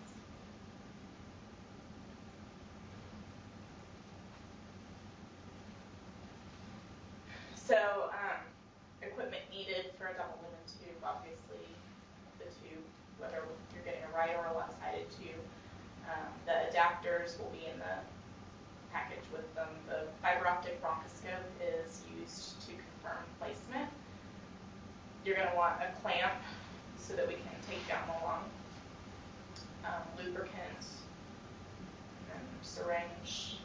So, equipment needed for a double lumen tube, obviously the tube, whether you're getting a right or a left-sided tube. The adapters will be in the package with them. The fiber optic bronchoscope is used to confirm placement. You're going to want a clamp so that we can take down the lung, lubricant, and syringe.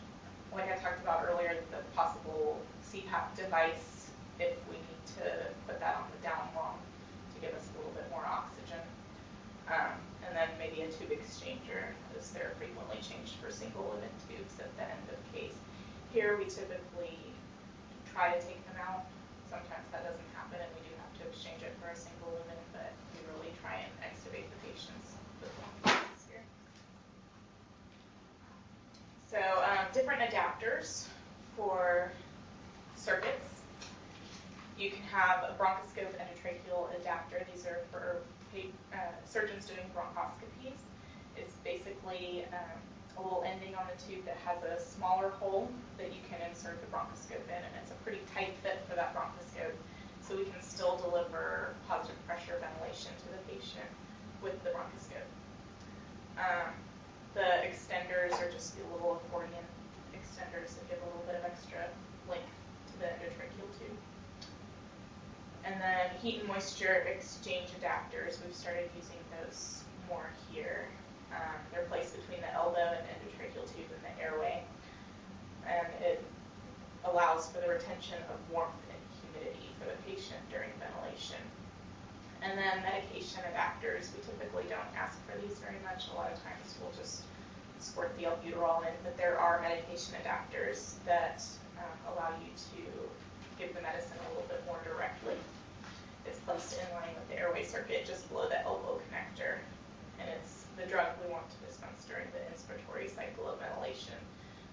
Like I talked about earlier, the possible CPAP device if we need to put that on the down lung to give us a little bit more oxygen. And then maybe a tube exchanger, as they're frequently changed for single lumen tubes at the end of the case. Here we typically try to take them out. Sometimes that doesn't happen and we do have to exchange it for a single lumen, but we really try and extubate the patients with one here. So different adapters for circuits. You can have a bronchoscope endotracheal adapter. These are for surgeons doing bronchoscopies. It's basically a little ending on the tube that has a smaller hole that you can insert the bronchoscope in, and it's a pretty tight fit for that bronchoscope, so we can still deliver positive pressure ventilation to the patient with the bronchoscope. The extenders are just the little accordion extenders that give a little bit of extra length to the endotracheal tube. And then heat and moisture exchange adapters, we've started using those more here. They're placed between the elbow and endotracheal tube and the airway. And it allows for the retention of warmth and humidity for the patient during ventilation. And then medication adapters, we typically don't ask for these very much. A lot of times we'll just squirt the albuterol in, but there are medication adapters that allow you to give the medicine a little bit more directly. It's placed in line with the airway circuit just below the elbow connector, and it's the drug we want to dispense during the inspiratory cycle of ventilation.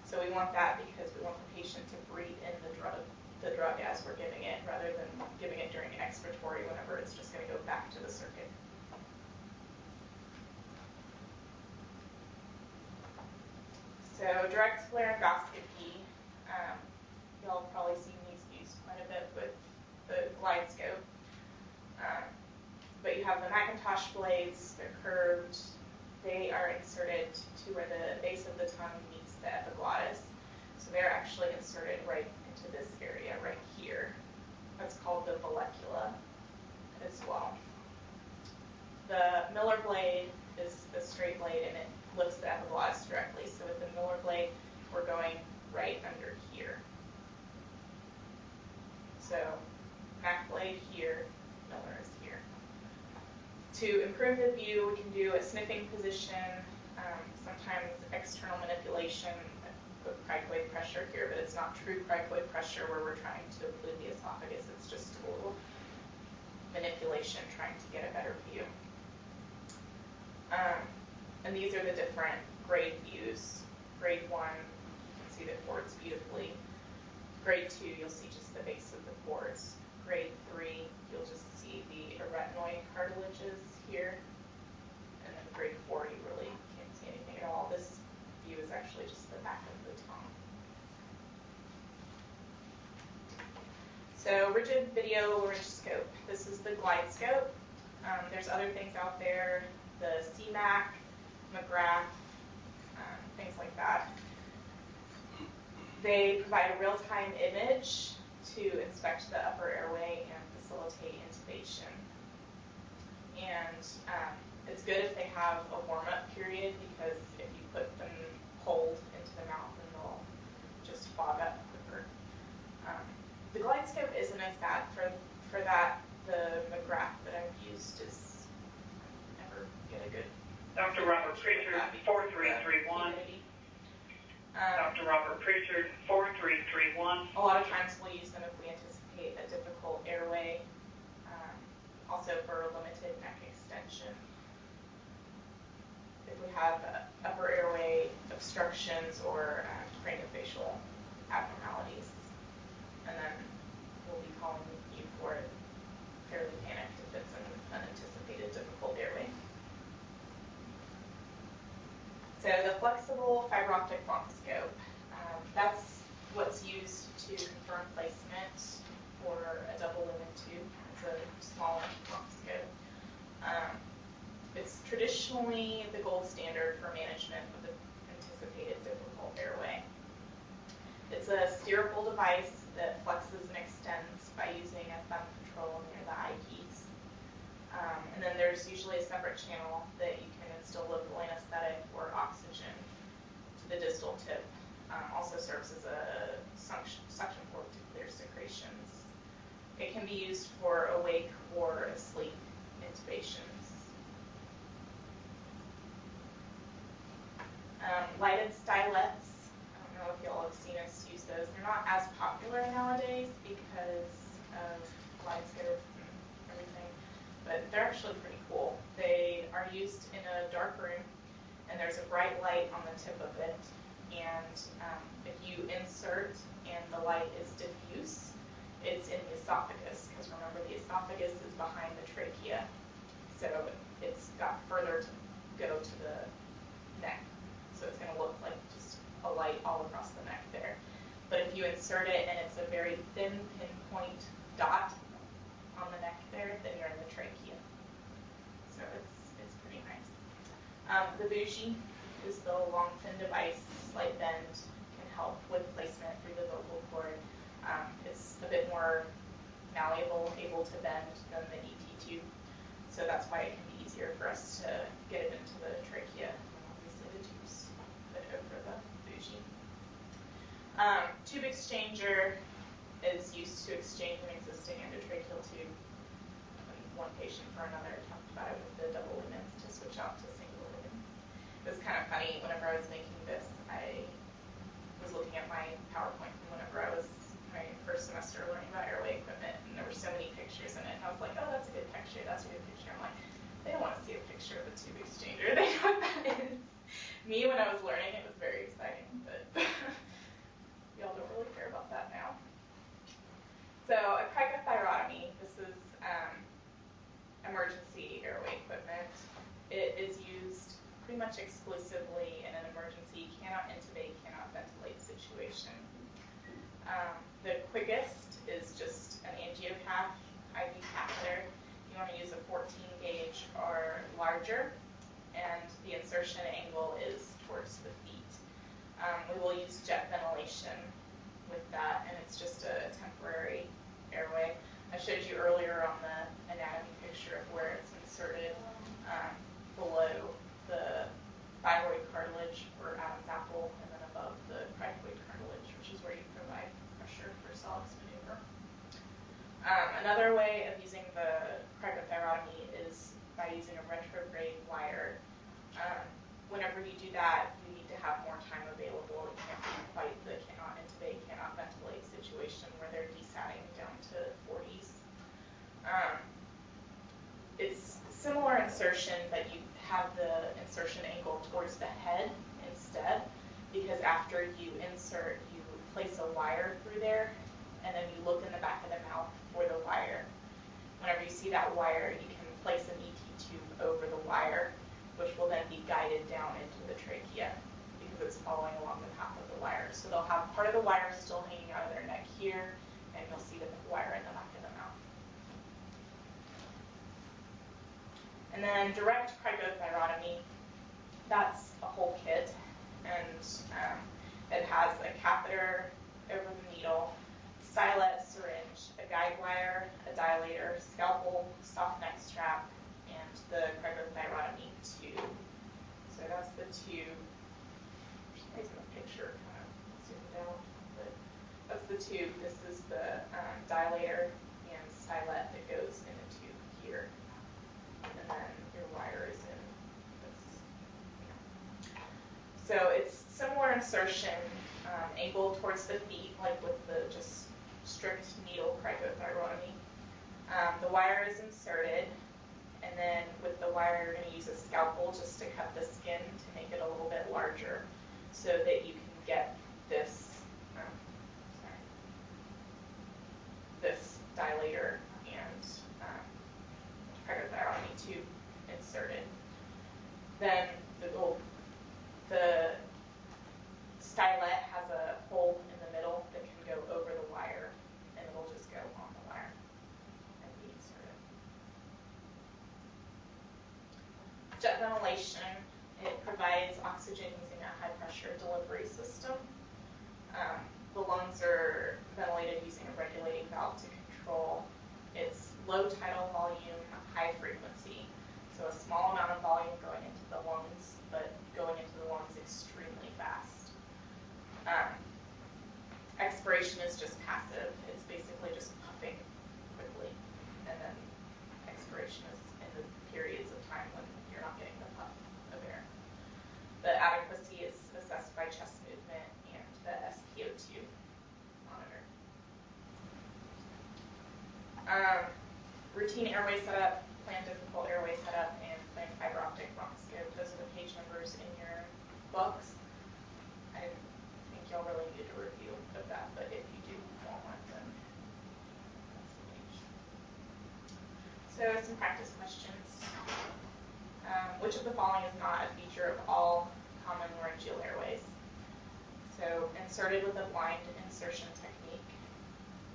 So we want that because we want the patient to breathe in the drug as we're giving it, rather than giving it during expiratory whenever it's just going to go back to the circuit. So direct laryngoscopy, y'all have probably seen these used quite a bit with the glide scope. But you have the Macintosh blades, they're curved. They are inserted to where the base of the tongue meets the epiglottis. So they're actually inserted right into this area right here. That's called the vallecula as well. The Miller blade is the straight blade and it lifts the epiglottis directly. So with the Miller blade, we're going right under here. So Mac blade here, Miller is here. To improve the view, we can do a sniffing position, sometimes external manipulation with cricoid pressure here, but it's not true cricoid pressure where we're trying to occlude the esophagus. It's just a little manipulation trying to get a better view. And these are the different grade views. Grade 1, you can see the cords beautifully. Grade 2, you'll see just the base of the cords. Grade 3, you'll just see the arytenoid cartilages here. And then grade 4, you really can't see anything at all. This view is actually just the back of the tongue. So rigid video laryngoscope. This is the glide scope. There's other things out there, the CMAC, McGrath, things like that. They provide a real-time image to inspect the upper airway and facilitate intubation. And it's good if they have a warm-up period, because if you put them cold into the mouth, then they'll just fog up quicker. The glide scope isn't as bad for that. The McGrath that I've used is never get a good. Dr. Robert Creature, 4331. Dr. Robert Pritchard 4331. A lot of times we'll use them if we anticipate a difficult airway, also for limited neck extension. If we have upper airway obstructions or craniofacial abnormalities. And then we'll be calling you for it fairly panicked if it's an unanticipated difficult airway. So the flexible fiber optic bronchoscope, that's what's used to confirm placement for a double lumen tube. It's a small bronchoscope. It's traditionally the gold standard for management of the anticipated difficult airway. It's a steerable device that flexes and extends by using a thumb control near the eyepiece. And then there's usually a separate channel that you can instill local anesthetic or oxygen to the distal tip. Also serves as a suction port to clear secretions. It can be used for awake or asleep intubations. Lighted stylets, I don't know if y'all have seen us use those. They're not as popular nowadays because of LiveScope and everything, but they're actually pretty cool. They are used in a dark room, and there's a bright light on the tip of it, and if you insert and the light is diffuse, it's in the esophagus, because remember the esophagus is behind the trachea, so it's got further to go to the neck. So it's going to look like just a light all across the neck there. But if you insert it and it's a very thin pinpoint dot on the neck there, then you're in the trachea. So it's pretty nice. The bougie is the long thin device, slight bend, can help with placement through the vocal cord. It's a bit more malleable, able to bend than the ET tube. So that's why it can be easier for us to get it into the trachea. Obviously the tube's fit over the bougie. Tube exchanger is used to exchange an existing endotracheal tube. One patient for another talked about it with the double lumens to switch out to single lumens. It was kind of funny, whenever I was making this, I was looking at my PowerPoint from whenever I was my first semester learning about airway equipment, and there were so many pictures in it, and I was like, oh, that's a good picture, that's a good picture. I'm like, they don't want to see a picture of a tube exchanger. They know what that is. Me, when I was learning, it was very exciting, but y'all don't really care about that now. So a cricothyrotomy, this is emergency airway equipment. It is used pretty much exclusively in an emergency, cannot intubate, cannot ventilate situation. The quickest is just an angiocath IV catheter. You want to use a 14 gauge or larger, and the insertion angle is towards the feet. We will use jet ventilation with that, and it's just a temporary airway. I showed you earlier on the anatomy picture of where it's inserted below the thyroid cartilage or Adam's apple, and then above the cricoid cartilage, which is where you provide pressure for Salix maneuver. Another way of using the cricothyrotomy is by using a retrograde wire. Whenever you do that, you need to have more time available. It can't be quite the cannot intubate, cannot ventilate situation where they're desatting down to 40s. It's similar insertion, but you have the insertion angle towards the head instead, because after you insert, you place a wire through there, and then you look in the back of the mouth for the wire. Whenever you see that wire, you can place an ET tube over the wire, which will then be guided down into the trachea because it's following along the path of the wire. So they'll have part of the wire still hanging out of their neck here, and you'll see the wire in the back of the mouth. And then direct cricothyrotomy, that's a whole kit, and it has a catheter over the needle, stylet, syringe, a guide wire, a dilator, scalpel, soft neck strap, and the cricothyrotomy tube. So that's the tube. There's a picture kind of zoomed out, but that's the tube. This is the dilator and stylet that goes in the tube here. And then your wire is in this. So it's similar insertion angled towards the feet, like with the just strict needle cricothyrotomy. The wire is inserted, and then with the wire you're going to use a scalpel just to cut the skin to make it a little bit larger so that you can get this this dilator and cricothyrotomy tube inserted. Then the stylet has a hole in the middle that can go over the wire, and it'll just go on the wire and be inserted. Jet ventilation, it provides oxygen using a high pressure delivery system. The lungs are ventilated using a regulating valve to control its low tidal volume, high frequency. So a small amount of volume going into the lungs, but going into the lungs extremely fast. Expiration is just passive. It's basically just puffing quickly. And then expiration is in the periods of time when you're not getting the puff of air. The adequacy is assessed by chest movement and the SpO2 monitor. Routine airway setup, plan difficult airway setup, and plan fiber optic bronchoscope. Those are the page numbers in your books. I didn't think y'all really needed a review of that, but if you do want one, then that's the page. So some practice questions. Which of the following is not a feature of all common laryngeal airways? So inserted with a blind insertion technique,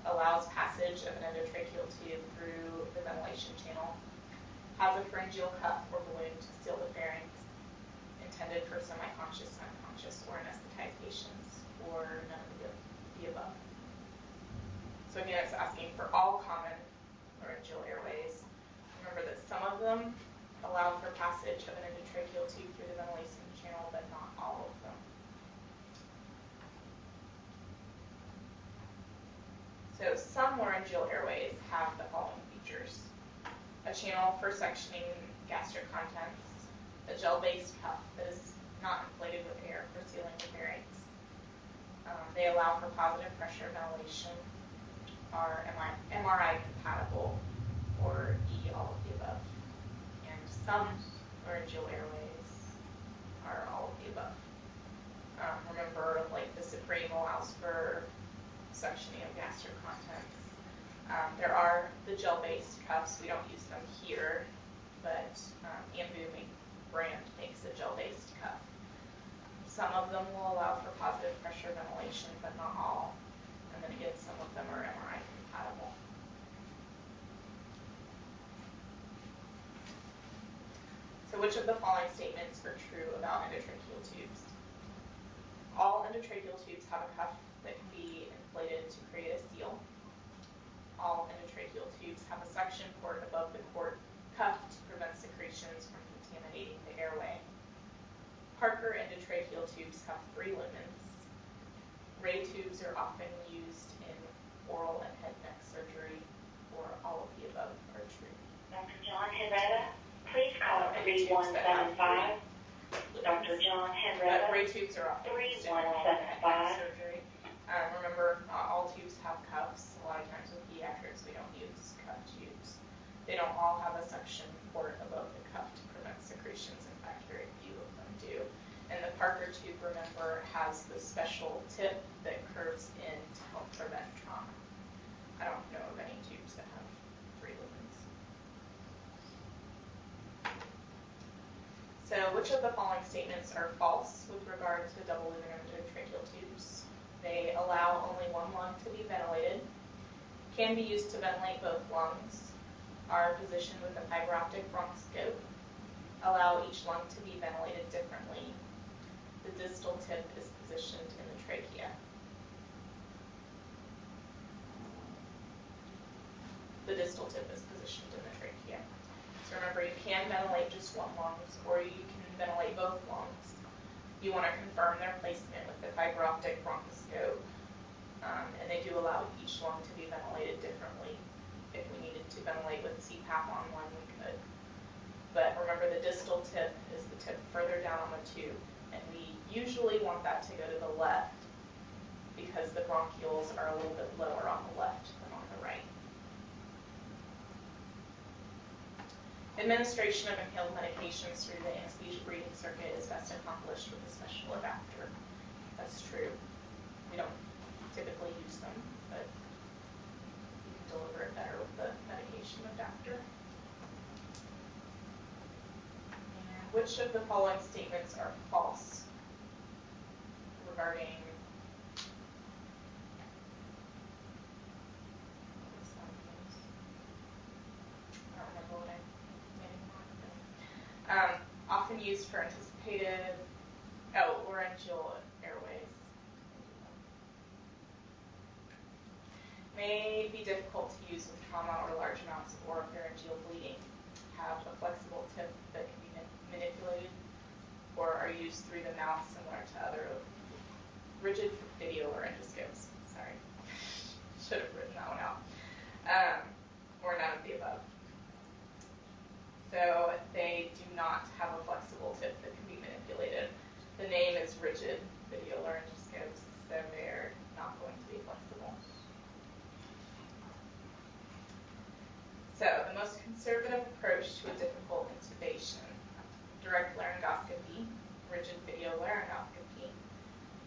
allows passage of an endotracheal tube through the ventilation channel, has a pharyngeal cuff or balloon to seal the pharynx, intended for semi-conscious, unconscious, or anesthetized patients, or none of the above. So again, it's asking for all common laryngeal airways. Remember that some of them allow for passage of an endotracheal tube through the ventilation channel, but not all of them. So some laryngeal airways have the following features: a channel for suctioning gastric contents, a gel-based cuff that is not inflated with air for sealing the pharynx. They allow for positive pressure ventilation, are MRI compatible, or E, all of the above. And some laryngeal airways are all of the above. Remember, like the Supreme allows for suctioning of gastric contents. There are the gel-based cuffs. We don't use them here, but Ambu brand makes a gel-based cuff. Some of them will allow for positive pressure ventilation, but not all. And then again, some of them are MRI compatible. So which of the following statements are true about endotracheal tubes? All endotracheal tubes have a cuff that can be inflated to create a seal. All endotracheal tubes have a suction port above the cuff to prevent secretions from contaminating the airway. Parker endotracheal tubes have 3 lumens. Ray tubes are often used in oral and head neck surgery, or all of the above are true. Dr. John Henretta, please call 3175. Dr. John Henretta, Ray tubes are often used in oral and head neck surgery. Remember, not all tubes have cuffs. A lot of times with pediatrics, we don't use cuff tubes. They don't all have a suction port above the cuff to prevent secretions. In fact, very few of them do. And the Parker tube, remember, has the special tip that curves in to help prevent trauma. I don't know of any tubes that have 3 lumens. So which of the following statements are false with regard to double lumen endotracheal tubes? They allow only one lung to be ventilated, can be used to ventilate both lungs, are positioned with a fiber optic bronchoscope, allow each lung to be ventilated differently. The distal tip is positioned in the trachea. The distal tip is positioned in the trachea. So remember, you can ventilate just one lung, or you can ventilate both lungs. You want to confirm their placement with the fiber optic bronchoscope, and they do allow each lung to be ventilated differently. If we needed to ventilate with CPAP on one, we could. But remember, the distal tip is the tip further down on the tube, and we usually want that to go to the left because the bronchioles are a little bit lower on the left than on the right. Administration of inhaled medications through the anesthesia breathing circuit is best accomplished with a special adapter. That's true. We don't typically use them, but you can deliver it better with the medication adapter. And which of the following statements are false regarding I don't remember what I made anymore. Often used for anticipated, laryngeal airways. May be difficult to use with trauma or large amounts of oropharyngeal bleeding. Have a flexible tip that can be manipulated or are used through the mouth similar to other rigid video laryngoscopes. Sorry, should have written that one out. Or none of the above. So they do not have a flexible tip that can be manipulated. The name is rigid video laryngoscopes, so they're not going to be flexible. So the most conservative approach to a difficult intubation: direct laryngoscopy, rigid video laryngoscopy,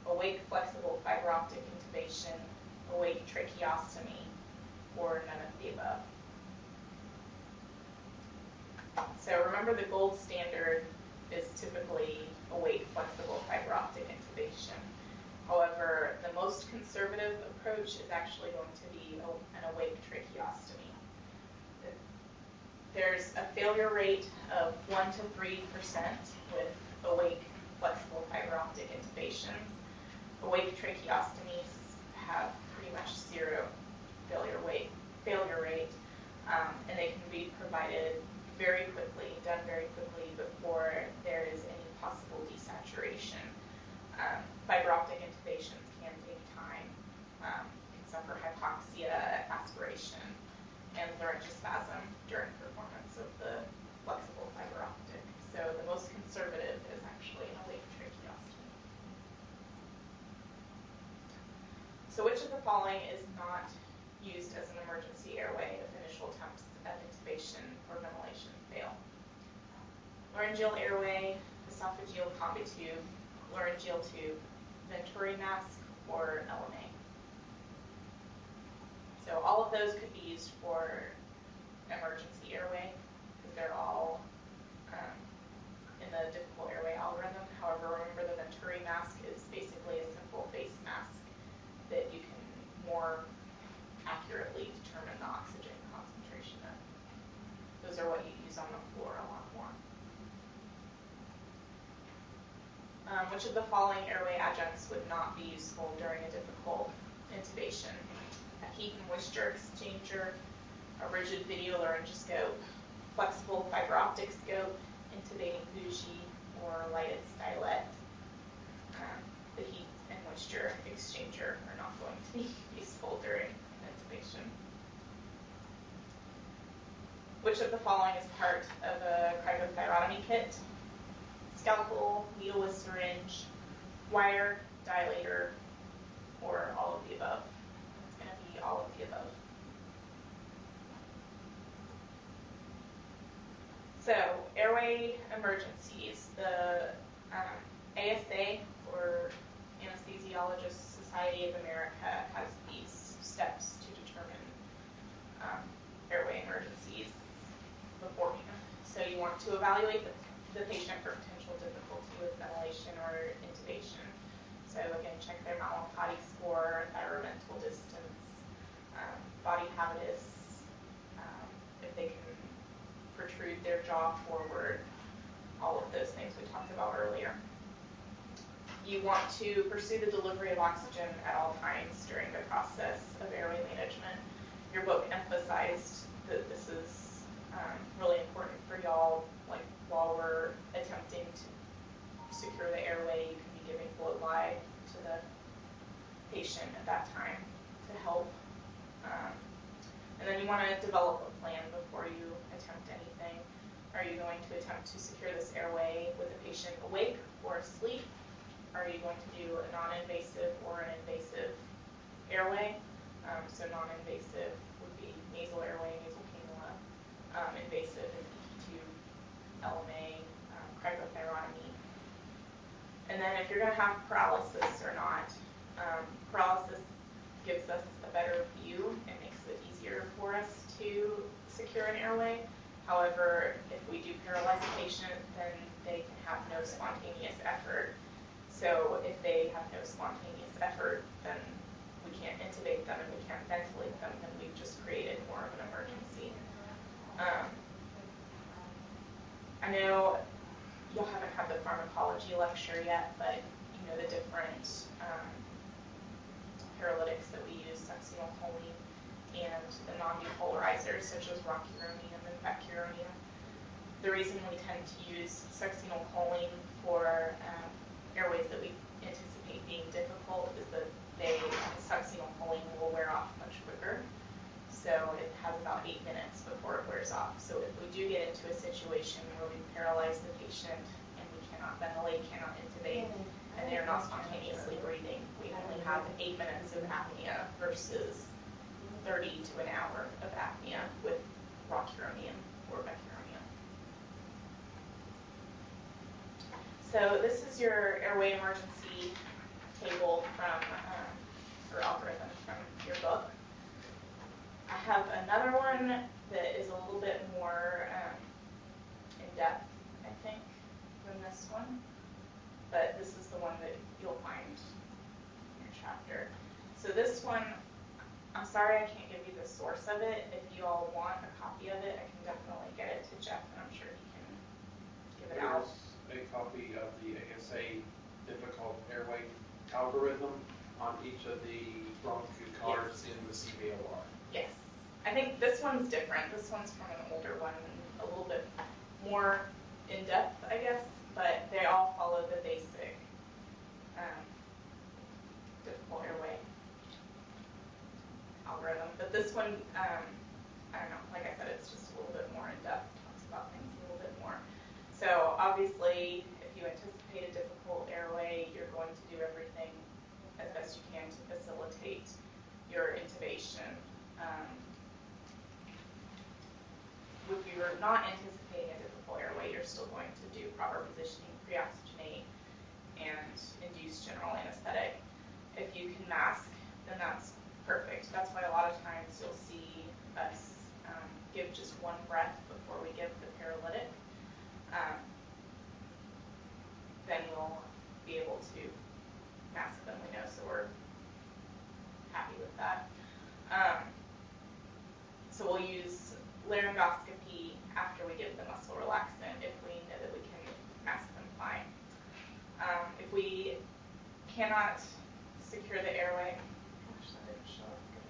awake flexible fiber optic intubation, awake tracheostomy, or none of the above. So remember, the gold standard is typically awake flexible fiber optic intubation. However, the most conservative approach is actually going to be an awake tracheostomy. There's a failure rate of 1 to 3% with awake flexible fiber optic intubations. Awake tracheostomies have pretty much zero failure rate, and they can be provided very quickly, done very quickly before there is any possible desaturation. Fiber optic intubations can take time, can suffer hypoxia, aspiration, and laryngospasm during performance of the flexible fiber optic. So the most conservative is actually an awake tracheostomy. So which of the following is not used as an emergency airway if initial attempts at intubation or ventilation fail? Laryngeal airway, esophageal combi tube, laryngeal tube, Venturi mask, or LMA. So all of those could be used for emergency airway because they're all in the difficult airway algorithm. However, remember the Venturi mask is basically a simple face mask that you can more accurately determine the oxygen concentration of. Those are what you use on the floor a lot more. Which of the following airway adjuncts would not be useful during a difficult intubation? A heat and moisture exchanger, a rigid video laryngoscope, flexible fiber optic scope, intubating bougie, or lighted stylet. The heat and moisture exchanger are not going to be useful during intubation. Which of the following is part of a cryothyrotomy kit? Scalpel, needle with syringe, wire, dilator, or all of the above? It's going to be all of the above. So, airway emergencies. The ASA, or Anesthesiologists Society of America, has these steps to determine airway emergencies beforehand. So you want to evaluate the patient for potential difficulty with ventilation or intubation. So again, check their Malampati score, thyromental distance, body habitus, if they can protrude their jaw forward, all of those things we talked about earlier. You want to pursue the delivery of oxygen at all times during the process of airway management. Your book emphasized that this is really important for y'all, like while we're attempting to secure the airway, you can be giving blow-by to the patient at that time to help. And then you want to develop a plan before you attempt anything. Are you going to attempt to secure this airway with the patient awake or asleep? Are you going to do a non-invasive or an invasive airway. So non-invasive would be nasal airway, nasal cannula. Invasive is EP tube, LMA, cricothyrotomy. And then if you're going to have paralysis or not, paralysis gives us a better view and makes it easier for us to secure an airway. However, if we do paralyze a patient, then they can have no spontaneous effort. So if they have no spontaneous effort, then we can't intubate them and we can't ventilate them, then we've just created more of an emergency. I know you haven't had the pharmacology lecture yet, but you know the different paralytics that we use, succinylcholine, and the non-depolarizers such as rocuronium and vecuronium. The reason we tend to use succinylcholine for airways that we anticipate being difficult is that succinylcholine will wear off much quicker. So it has about 8 minutes before it wears off. So if we do get into a situation where we paralyze the patient and we cannot ventilate, cannot intubate, and they're not spontaneously breathing, we only have 8 minutes of apnea versus 30 to an hour of apnea with rocuronium or vecuronium. So this is your airway emergency table from, or algorithm from your book. I have another one that is a little bit more in-depth, I think, than this one. But this is the one that you'll find in your chapter. So this one, I'm sorry I can't give you the source of it. If you all want a copy of it, I can definitely get it to Jeff, and I'm sure he can give it out. There's a copy of the ASA difficult airway algorithm on each of the bronchu cards in the CVOR. Yes. I think this one's different. This one's from an older one, a little bit more in-depth, I guess, but they all follow the basic difficult airway algorithm. But this one, I don't know, like I said, it's just a little bit more in-depth, talks about things a little bit more. So obviously, if you anticipate a difficult airway, you're going to do everything as best you can to facilitate your intubation. If you're not anticipating a difficult airway, you're still going to do proper positioning, pre-oxygenate, and induce general anesthetic. If you can mask, then that's perfect. That's why a lot of times you'll see us give just one breath before we give the paralytic. Then we'll be able to mask them, we know, so we're happy with that. So we'll use laryngoscopy after we give the muscle relaxant if we know that we can mask them fine. If we cannot secure the airway, gosh, that didn't show up good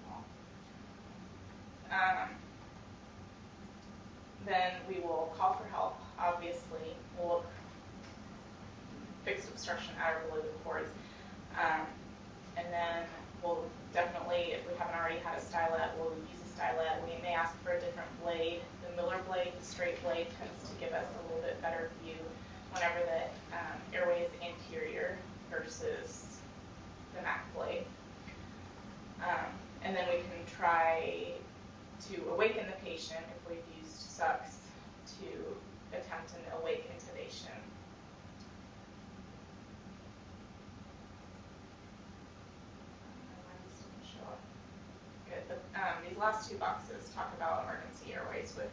at all. Then we will call for help. Obviously, we'll look fixed obstruction at or below the cords. And then we'll definitely, if we haven't already had a stylet, we'll use a stylet. We may ask for a different blade. The Miller blade, the straight blade, tends to give us a little bit better view whenever the airway is anterior versus the Mac blade. And then we can try to awaken the patient if we've used sucks to attempt an awake intubation. Good. But, these last two boxes talk about emergency airways with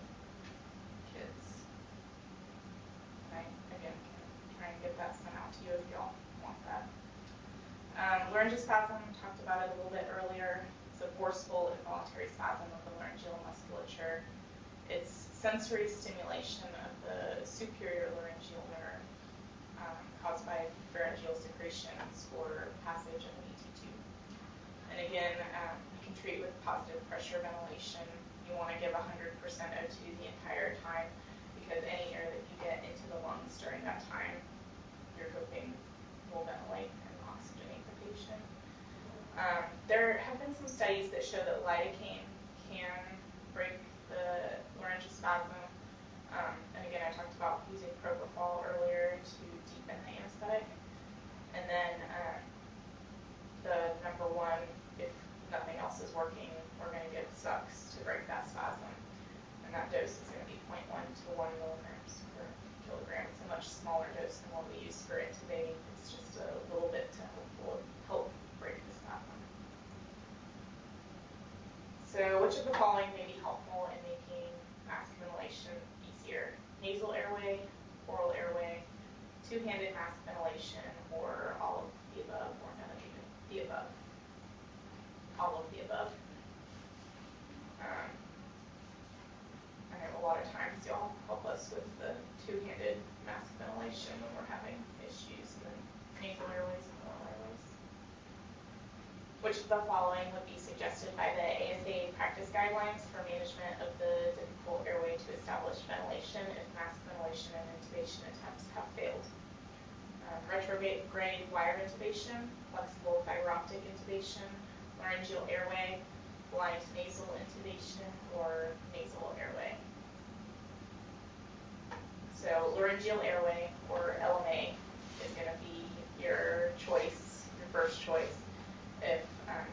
kids. And I, again, can try and get that sent out to you if y'all want that. Laryngospasm, talked about it a little bit earlier. It's a forceful involuntary spasm of the laryngeal musculature. It's sensory stimulation of the superior laryngeal nerve caused by pharyngeal secretions or passage of an ET tube. And again, you can treat with positive pressure ventilation. You want to give 100% O2 the entire time because any air that you get into the lungs during that time, you're hoping will ventilate and oxygenate the patient. There have been some studies that show that lidocaine can break the laryngospasm. And again, I talked about using propofol earlier to deepen the anesthetic. And then the number one, if nothing else is working, we're going to give sucks to break that spasm. And that dose is going to be 0.1 to 1 milligrams per kilogram. It's a much smaller dose than what we use for intubating. It's just a little bit to help break the spasm. So which of the following may be helpful in making mask ventilation easier? Nasal airway, oral airway, two-handed mask ventilation, or all of the above, or none of the above? All of the above. I know a lot of times y'all help us with the two-handed mask ventilation when we're having issues in the nasal airways and oral airways. Which of the following would be suggested by the ASA practice guidelines for management of the difficult airway to establish ventilation if mask ventilation and intubation attempts have failed? Retrograde wire intubation, flexible fiber optic intubation, laryngeal airway, blind nasal intubation, or nasal airway. So laryngeal airway, or LMA, is going to be your choice, your first choice, if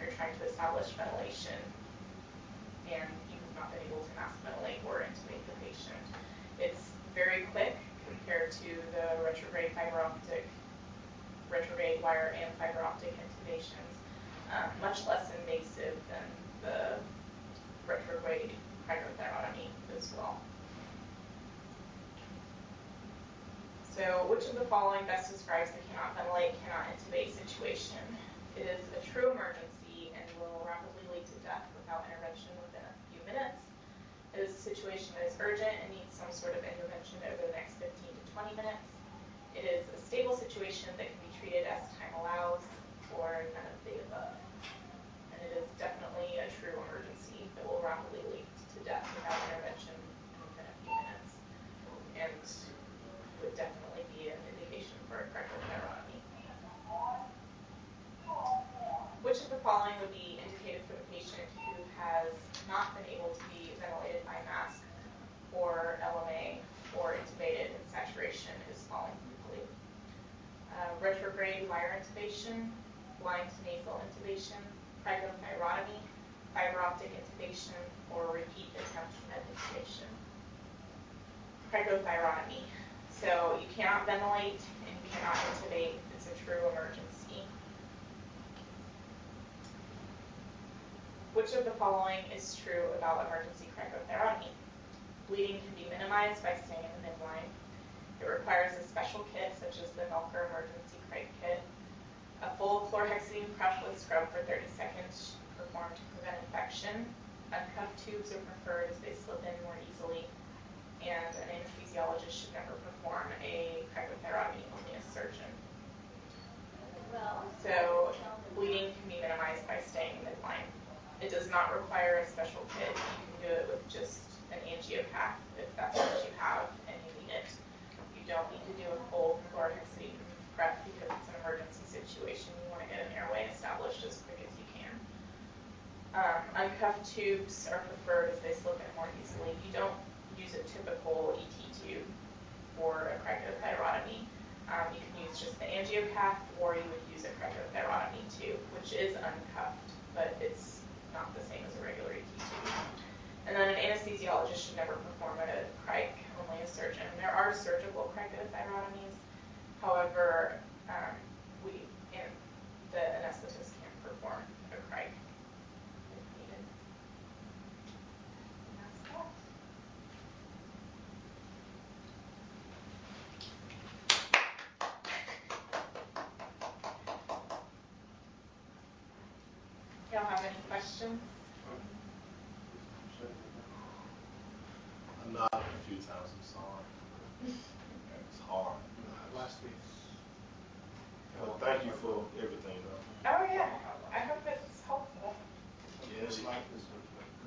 you're trying to establish ventilation and you've not been able to mask ventilate or intubate the patient. It's very quick compared to the retrograde wire and fiber optic intubations, much less invasive than the retrograde cricothyrotomy as well. So which of the following best describes the cannot ventilate, cannot intubate situation? It is a true emergency and will rapidly lead to death without intervention within a few minutes. It is a situation that is urgent and needs some sort of intervention over the next 15 to 20 minutes. It is a stable situation that can be treated as time allows, or none of the above. And it is definitely a true emergency that will rapidly lead to death without intervention within a few minutes, and would definitely be an indication for a cricothyrotomy. Which of the following would be indicated for the patient who has not been able to be ventilated by mask or LMA or intubated and saturation is falling deeply? Retrograde wire intubation, blind nasal intubation, cricothyrotomy, fiber optic intubation, or repeat attempt med intubation. Cricothyrotomy. So you cannot ventilate and you cannot intubate. It's a true emergency. Which of the following is true about emergency cricothyrotomy? Bleeding can be minimized by staying in the midline. It requires a special kit such as the Melker emergency cric kit. A full chlorhexidine prep with scrub for 30 seconds performed to prevent infection. Uncuffed tubes are preferred as they slip in more easily. And an anesthesiologist should never perform a cricothyrotomy, only a surgeon. So bleeding can be minimized by staying midline. It does not require a special kit. You can do it with just an angiocath if that's what you have and you need it. You don't need to do a full chlorhexidine prep because it's an emergency situation. You want to get an airway established as quick as you can. Uncuffed tubes are preferred as they slip in more easily. You don't use a typical ET tube for a cricothyrotomy. You can use just the angiocath, or you would use a cricothyrotomy tube, which is uncuffed, but it's not the same as a regular ET tube. And then an anesthesiologist should never perform a cric, only a surgeon. There are surgical cricothyrotomies, however, the anesthetist can perform a cric if needed. And that's that. Y'all have any questions? I nodded a few times, I'm sorry. It's hard. Last week. Well, thank you for everything, though. Oh yeah, I hope it's helpful. Yeah, it's like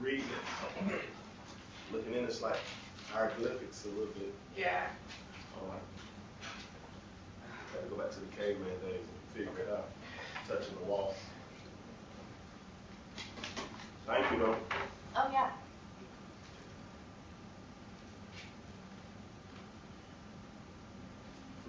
reading it. Looking in, it's like hieroglyphics a little bit. Yeah. Gotta go back to the caveman days and figure it out. Touching the wall. Thank you, though. Oh yeah.